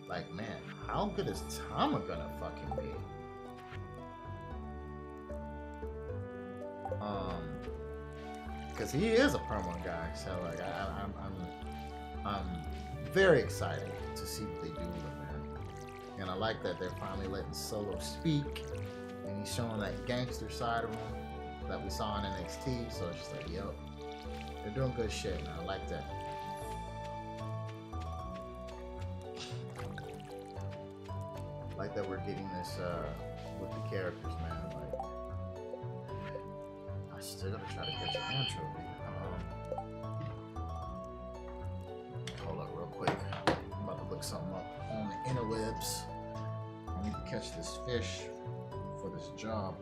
like, man, how good is Tama gonna fucking be? Because he is a promo guy, so like, I'm very excited to see what they do with him, man. And I like that they're finally letting Solo speak, and he's showing that gangster side of him that we saw in NXT. So it's just like, yo, they're doing good shit, and I like that. I like that we're getting this with the characters, man. Like, I still gotta try to catch an intro. Hold up, real quick. I'm about to look something up on the interwebs. I need to catch this fish for this job.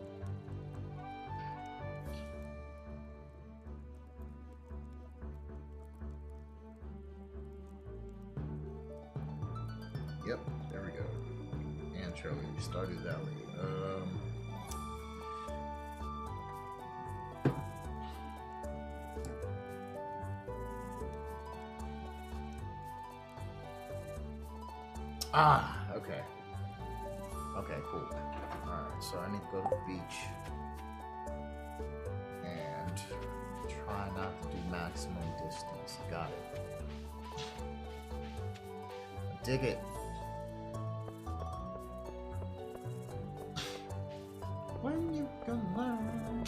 Yep, there we go. Intro, Stardew Valley. Okay. Okay, cool. Alright, so I need to go to the beach and try not to do maximum distance. Got it. Dig it. When you can learn.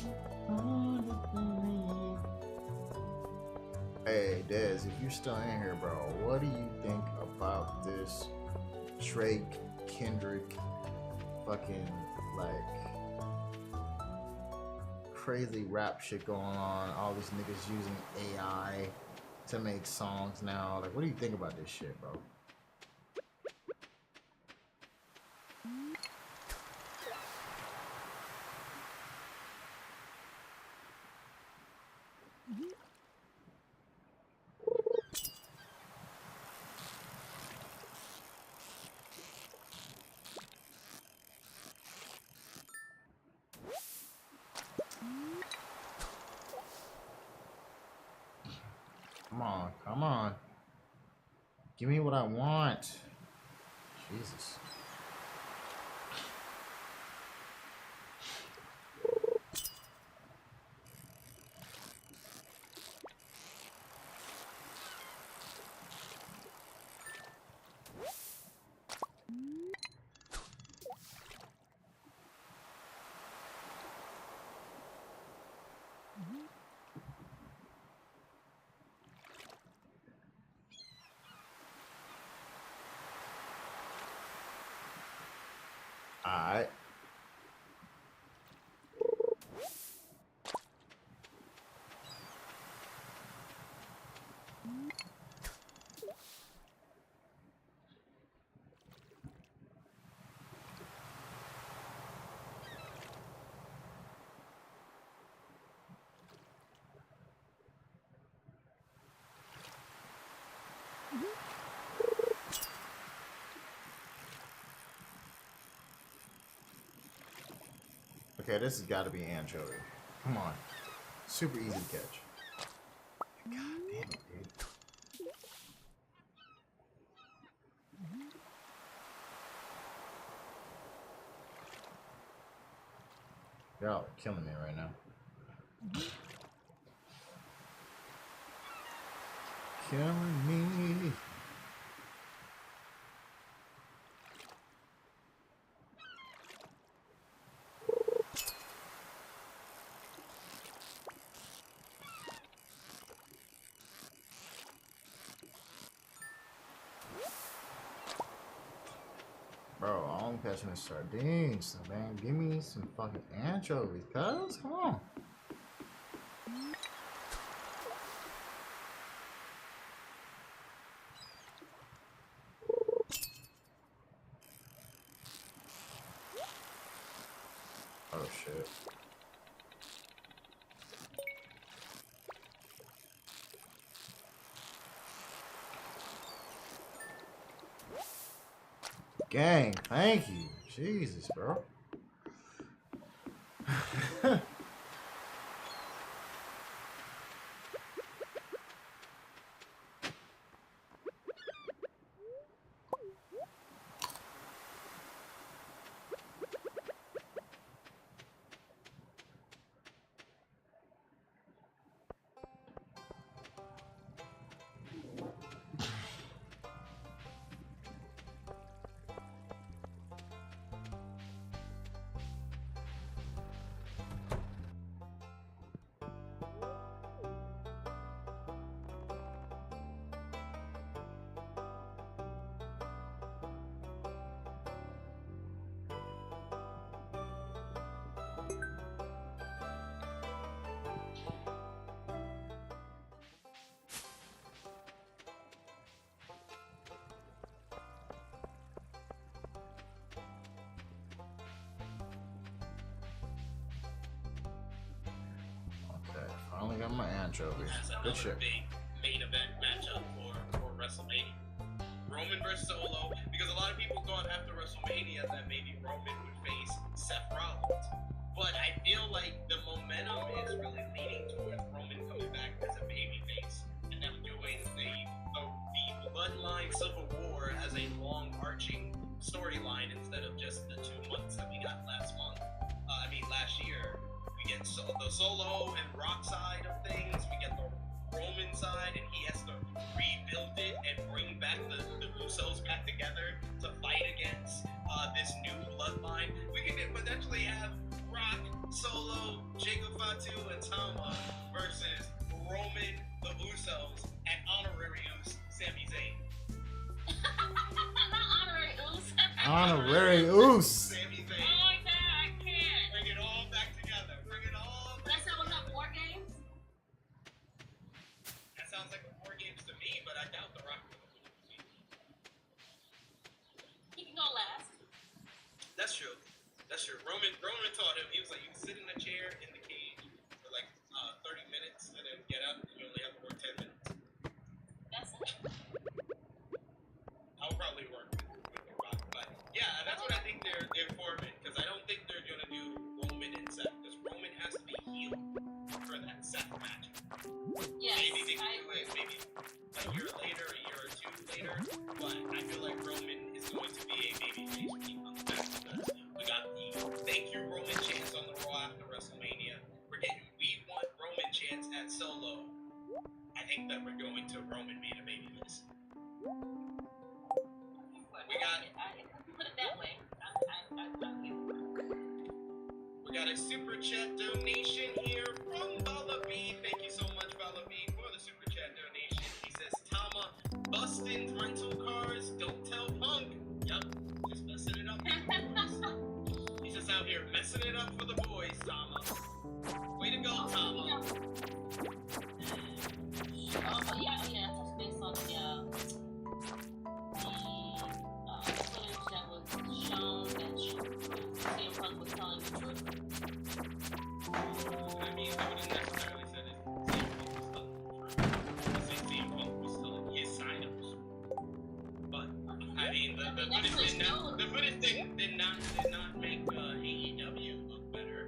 Hey, Dez, if you're still in here, bro, what do you think about this Drake, Kendrick, fucking, like, crazy rap shit going on? All these niggas using AI to make songs now. Like, what do you think about this shit, bro? Come on, come on. Give me what I want. Jesus. Okay, this has got to be anchovy. Come on. Super easy to catch. God damn it, dude. Y'all are killing me right now. Killing me. Bro, all I'm catching is sardines. So, man, give me some fucking anchovies, cuz. Come on. Oh, shit. Gang, thank you. Jesus, bro. Okay, finally got my anchovies.
That's
Good
another
shit.
big main event matchup for WrestleMania. Roman versus Solo, because a lot of people thought after WrestleMania that maybe Roman would face Seth Rollins. But I feel like the momentum is really leaning towards Roman coming back as a babyface and them doing the Bloodline Civil War as a long arching storyline instead of just the 2 months that we got last year. We get the Solo and Rock side of things, we get the Roman side, and he has to rebuild it and bring back the Usos back together to fight against this new bloodline. We could potentially have Rock, Solo, Jacob Fatu, and Tama versus Roman, the Usos, and Honorary Us, Sami Zayn.
Not honorary Oos.
Honorary Oos.
Sami Zayn.
Oh my god, I can't.
Bring it all back together. Bring it all back
That sounds like war games.
That sounds like war games to me, but I doubt The Rock will.
He can go last.
That's true. That's true. Roman taught him. He was like, you can sit in a chair in the cage for like 30 minutes and then get up and you only have to work 10 minutes.
That's it.
I'll probably work with The Rock. But yeah, that's what I think they're forming, because I don't think they're going to do Roman and Seth, because Roman has to be healed for that Seth match.
Yes,
Maybe they can
I
do it maybe a year later, a year or two later, but I feel like Roman is going to be a babyface when he comes back, because we got the thank you Roman chance on the Raw after WrestleMania. We're getting we want Roman chance at Solo. I think that we're going to Roman being a babyface. We got
put it that way. I'm here for it.
We got a super chat donation here from Bala B. Thank you so much, Bala B, for the super chat donation. He says, Tama, Bustin' rental cars, don't tell Punk. Yup, just messing it up for the boys. He's just out here messing it up for the boys, Tama. Way to go, Tama.
Yeah, touch base on the footage that was shown that CM Punk was telling the truth.
I mean, I wouldn't necessarily say that CM Punk was telling his side of the story. But, I mean, the footage did not make AEW look better.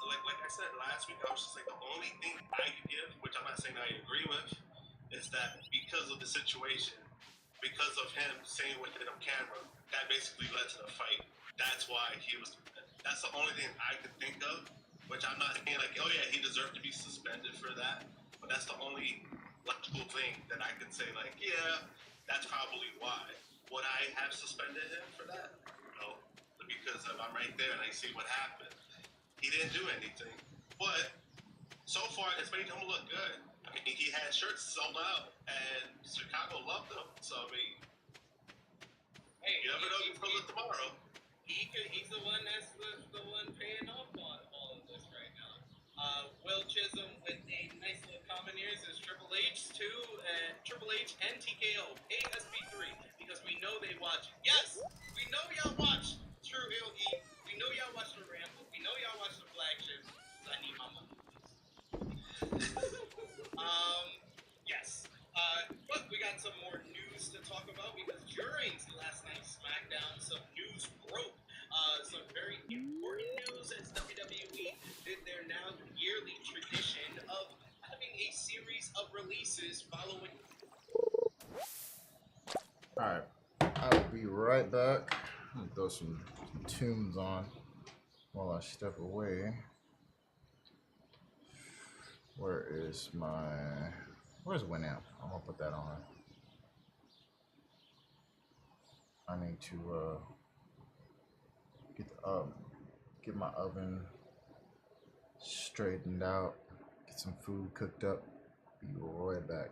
like I said last week, I was just like the only thing I could give, which I'm not saying I agree with, is that because of the situation, because of him saying what he did on camera, that basically led to the fight. That's why he was. That's the only thing I could think of. Which I'm not saying like, oh yeah, he deserved to be suspended for that. But that's the only logical thing that I can say like, yeah, that's probably why. Would I have suspended him for that? No, because I'm right there and I see what happened. He didn't do anything, but so far it's made him look good. I mean, he had shirts sold out, and Chicago loved him. So I mean,
Hey,
you never know who's gonna look tomorrow.
he's the one that's the one paying off on all of this right now. Will Chisholm with a nice little comment here says Triple H too, and Triple H and TKO pay SB3 because we know they watch. Yes, we know y'all watch True Hill Heat. We know y'all watch the Ramble. We know y'all watch the flagship. So I need my money. Yes. But we got some more news to talk about because during last night's SmackDown, some news broke. Some very important news as WWE did their now yearly tradition of having a series of releases following.
Alright, I'll be right back. I'm gonna throw some tunes on while I step away. Where's Winamp? I'm gonna put that on. I need to get my oven straightened out, get some food cooked up. Be right back.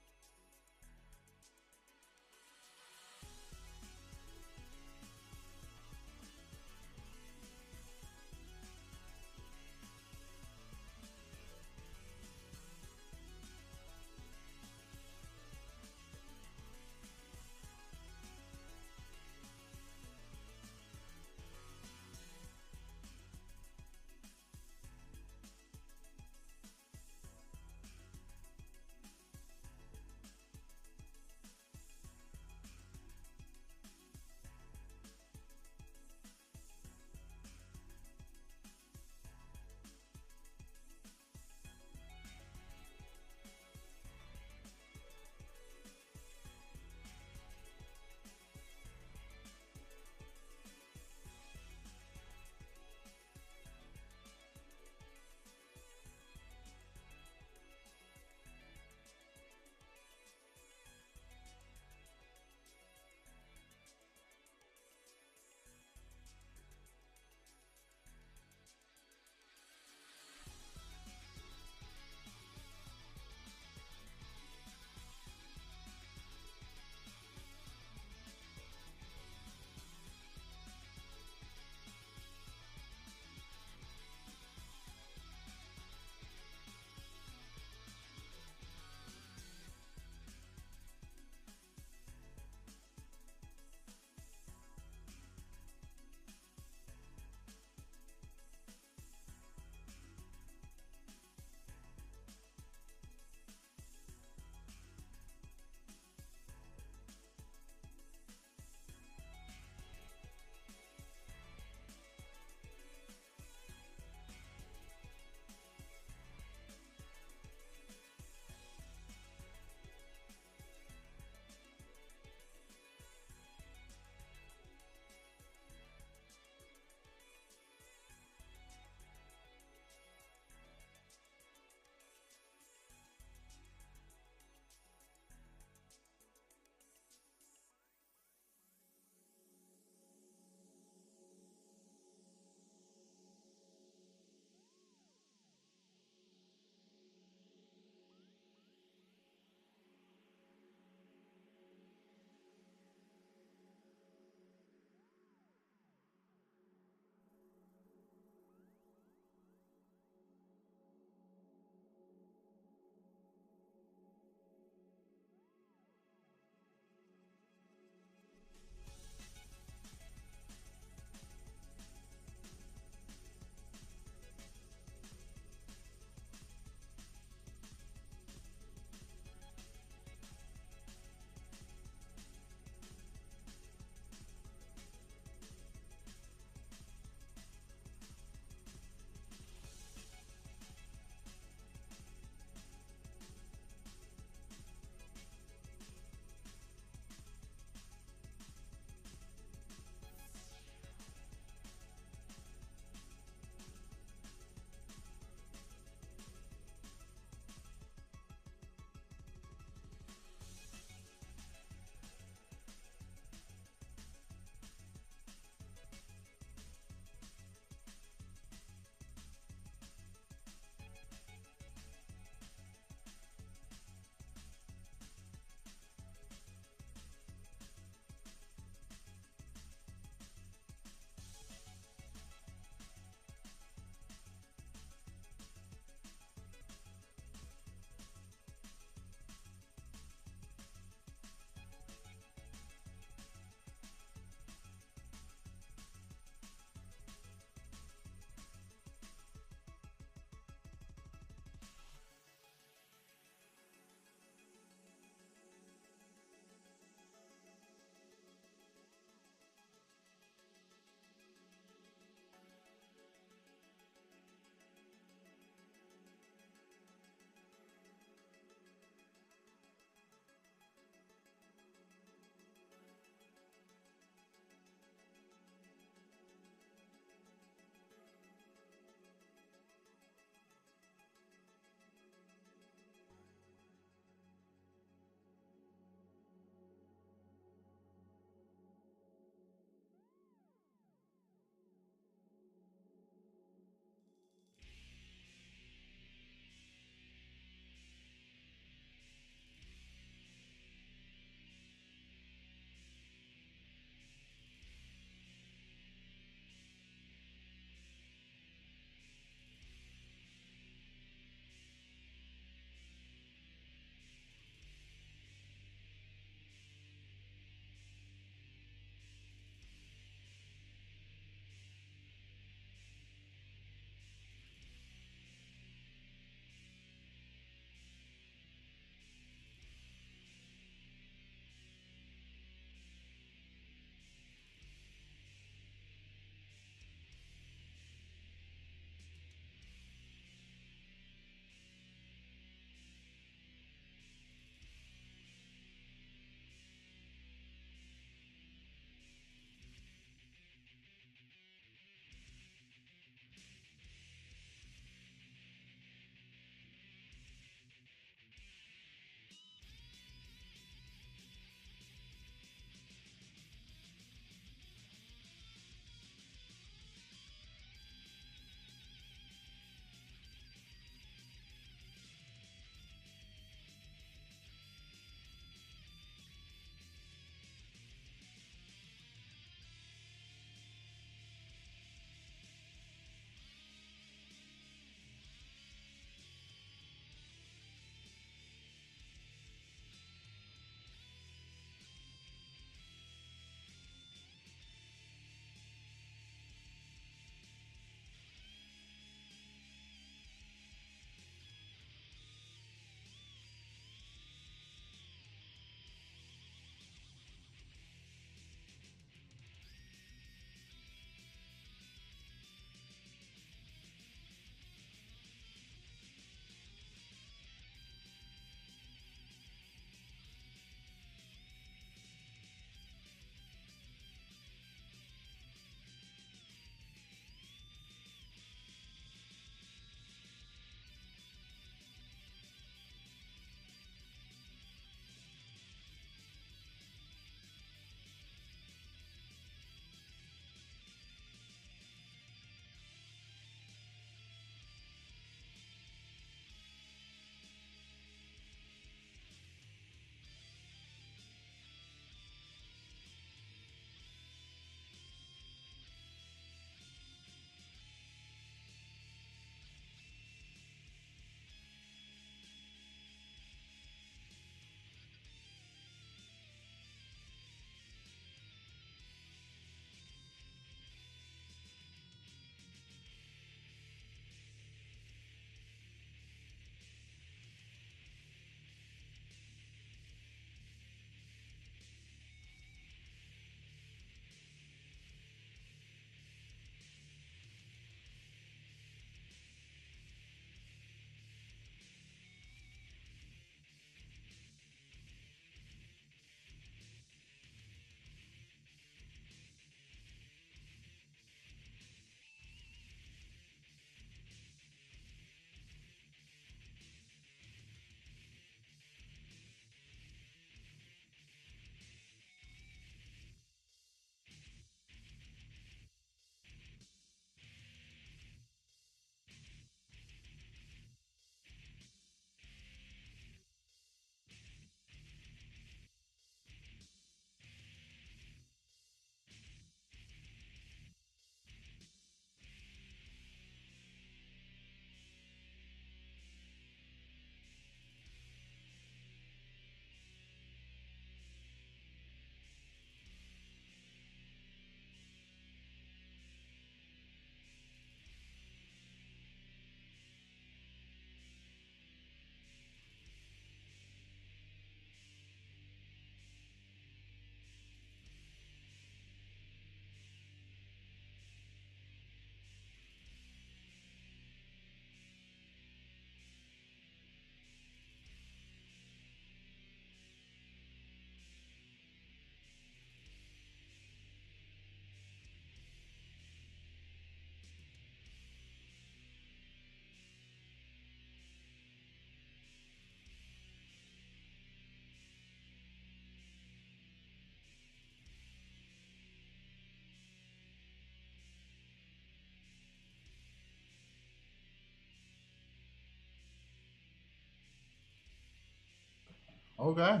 Okay,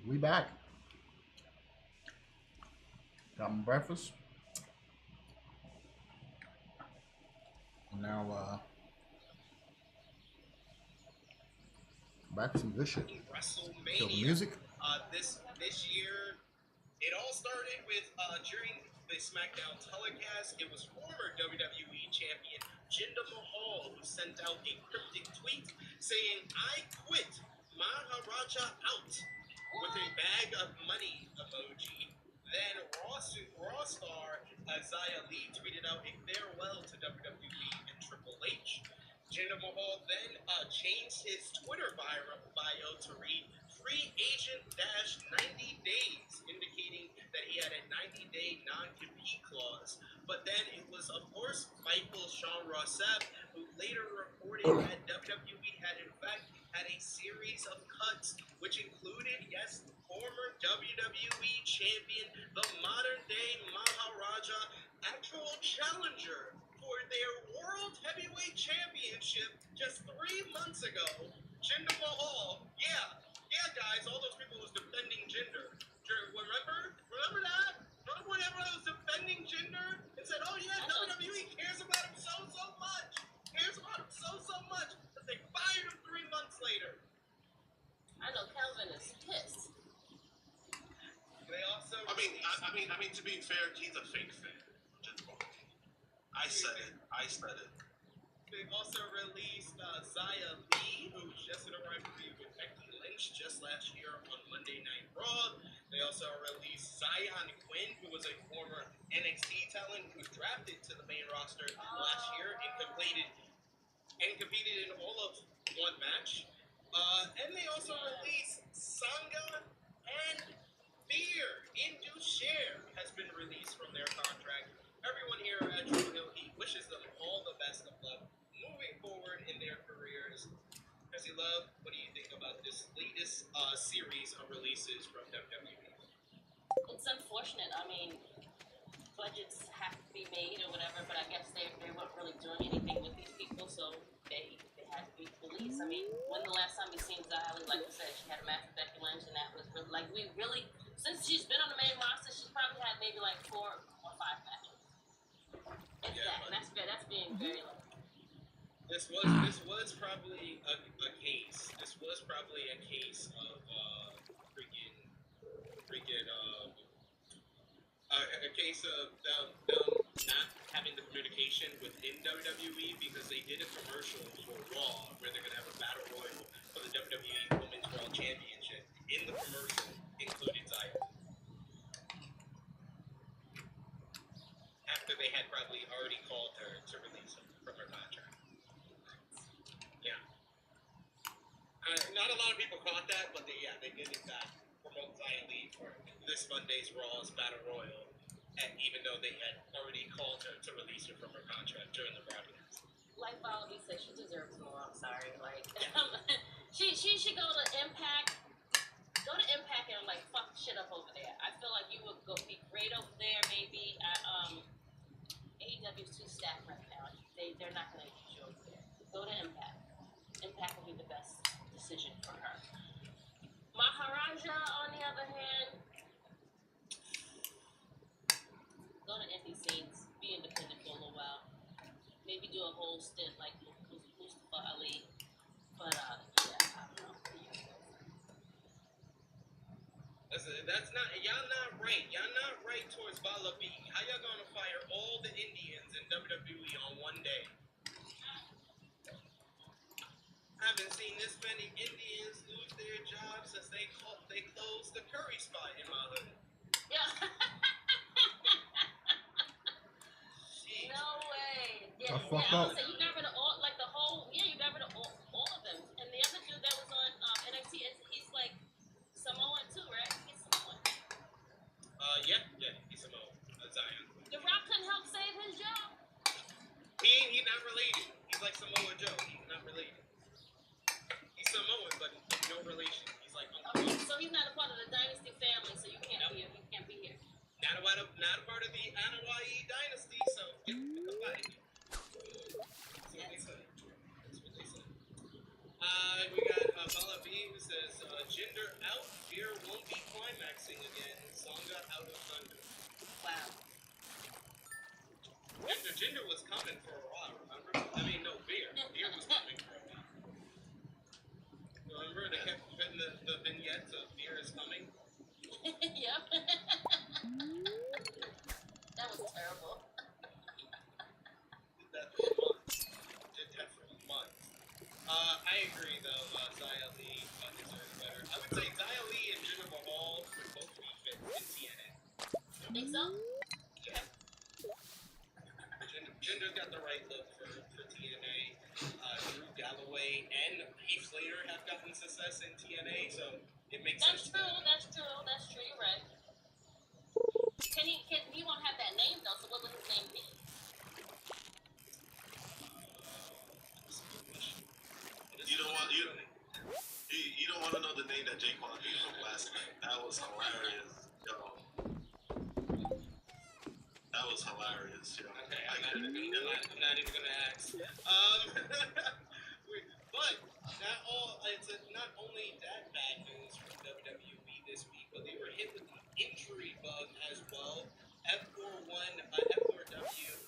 we back. Got my breakfast. Now, back to some good shit.
WrestleMania.
Kill the music.
This year, it all started with during the SmackDown telecast. It was former WWE champion Jinder Mahal who sent out a cryptic tweet saying, "I quit, Maharaja out," with a bag of money emoji. Then Raw star Isaiah Lee tweeted out a farewell to WWE and Triple H. Jinder Mahal then changed his Twitter bio to read "Free Agent dash 90 days," indicating that he had a 90-day non-compete clause. But then it was, of course, Michael Sean Rossap who later reported that WWE had in fact had a series of cuts, which included, yes, former WWE champion, the modern-day Maharaja, actual challenger for their World Heavyweight Championship just 3 months ago, Jinder Mahal. Yeah, guys, all those people was defending Jinder. Remember that? Remember when everyone was defending Jinder and said, "Oh yeah, WWE cares about him so much, that they fired him 3 months later."
I know Calvin is pissed.
They also.
I mean, to be fair, he's a fake fan. I said it.
They also released Xia Li, who just in a rivalry with Becky Lynch just last year on Monday Night Raw. They also released Zion Quinn, who was a former NXT talent who was drafted to the main roster last year and competed in all of one match. And they also released Sangha and Fear. Indu Share has been released from their contract. Everyone here at True Hill Heat wishes them all the best of luck moving forward in their careers. Jesse Love, what do you think about this latest series of releases from WWE?
It's unfortunate. I mean, budgets have to be made or whatever, but I guess they weren't really doing anything with these people, so they had to be released. I mean, when the last time we seen Xia Li, like you said, she had a match with Becky Lynch, and that was really, like, we really, since she's been on the main roster, she's probably had maybe like 4 or 5 matches. It's that, and that's being very low.
This was probably a case. This was probably a case of a case of them not having the communication within WWE, because they did a commercial for Raw where they're gonna have a battle royal for the WWE Women's World Championship. In the commercial, included Xia. After they had probably already called her to release her from her contract. Yeah. Not a lot of people caught that, but they did in fact promote Xia Li for this Monday's Raw's Battle Royal, and even though they had already called her to release her from her contract during the broadcast.
Like Bobby said, she deserves more. I'm sorry. Like, she should go to Impact. Go to Impact and like fuck shit up over there. I feel like you would be great over there. Maybe AEW's too stacked right now. They're not gonna get you over there. Go to Impact. Impact will be the best decision for her. Maharaja, on the other hand, go to indie scenes. Be independent for a little while. Maybe do a whole stint like Mustafa Ali. But yeah, I don't know.
That's not, y'all not right. Y'all not right towards Bala B. How y'all gonna fire all the Indians in WWE on one day? I haven't seen this many Indians lose their jobs since they closed the curry spot in my hood.
Yeah.
Jeez.
No way. Yeah,
That's fucked
I
up.
would say you got rid of all, like the whole, you got rid of all of them. And the other dude that was on NXT, he's like Samoan too, right? He's Samoan.
Yeah, he's Samoan. Zion.
The Rock couldn't help save his job.
He's not related. He's like Samoa Joe. He's not related. He's Samoan, but no relation. He's like uncle.
Okay, so he's not a part of the Dynasty family, so you can't be here. You can't be here.
Not a part of the Anawai dynasty, so get the fuck out of here. axing again. Song got out of Thunder.
Wow.
Ginger was coming for a while, remember? I mean, no, Beer. Beer was coming for a while. Remember, they kept putting the vignettes of Beer is coming?
Yep. That was terrible.
Did that for months. Did that for months. I agree, though, Xia Li deserves better. I would say Xia Li and Jinder Mahal would both be fit in TNA.
You think so?
Yeah. Jinder's got the right look for TNA. Drew Galloway and Heath Slater have gotten success in TNA, so it makes
That's
sense.
true. That's true. That's true. You're right. He won't have that name though. So what would his name be?
You don't want you don't want to know the name that Jake Paul gave him last night. That was hilarious, yo. That was hilarious, yo.
Okay, I'm not even gonna ask. But it's not only that bad news from WWE this week, but they were hit with the injury bug as well. F4W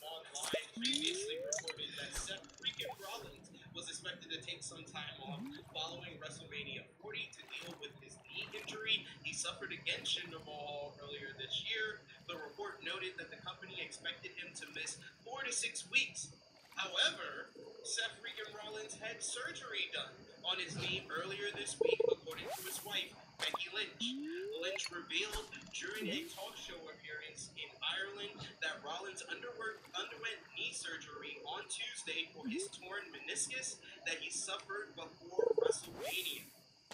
Online previously reported that Seth freaking Rollins was expected to take some time off following WrestleMania 40 to deal with his knee injury he suffered against Jinder Mahal earlier this year. The report noted that the company expected him to miss 4 to 6 weeks. However, Seth freaking Rollins had surgery done on his knee earlier this week, according to his wife, Becky Lynch. Lynch revealed during a talk show appearance in Ireland that Rollins underwent knee surgery on Tuesday for his torn meniscus that he suffered before WrestleMania.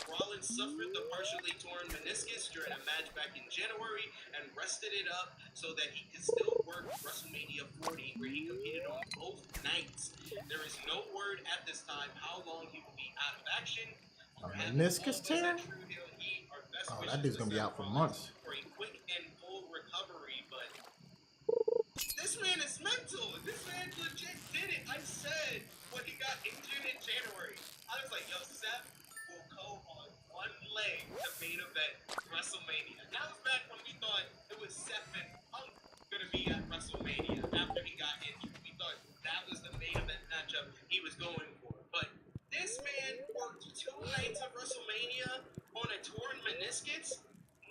Rollins suffered the partially torn meniscus during a match back in January and rested it up so that he could still work WrestleMania 40, where he competed on both nights. There is no word at this time how long he will be out of action.
A meniscus tear? Oh, that dude's gonna be out for months.
For a quick and full recovery, but this man is mental. This man legit did it. I said when he got injured in January, I was like, yo, Seth will go on one leg to main event WrestleMania. That was back when we thought it was Seth and Punk gonna be at WrestleMania after he got injured. We thought that was the main event matchup he was going for. But this man worked 2 nights of WrestleMania on a torn meniscus.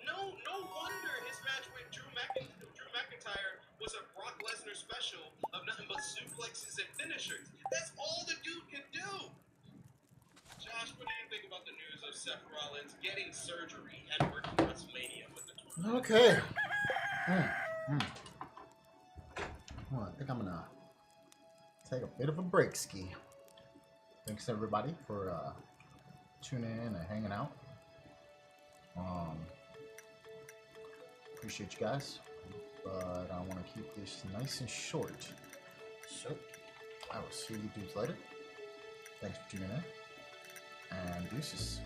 No wonder his match with Drew McIntyre was a Brock Lesnar special of nothing but suplexes and finishers. That's all the dude can do. Josh, what do you think about the news of Seth Rollins getting surgery and working WrestleMania with the torn?
Okay. Well, I think I'm gonna take a bit of a break, Ski. Thanks everybody for tuning in and hanging out. Appreciate you guys, but I want to keep this nice and short. So I will see you dudes later. Thanks for tuning in, and deuces.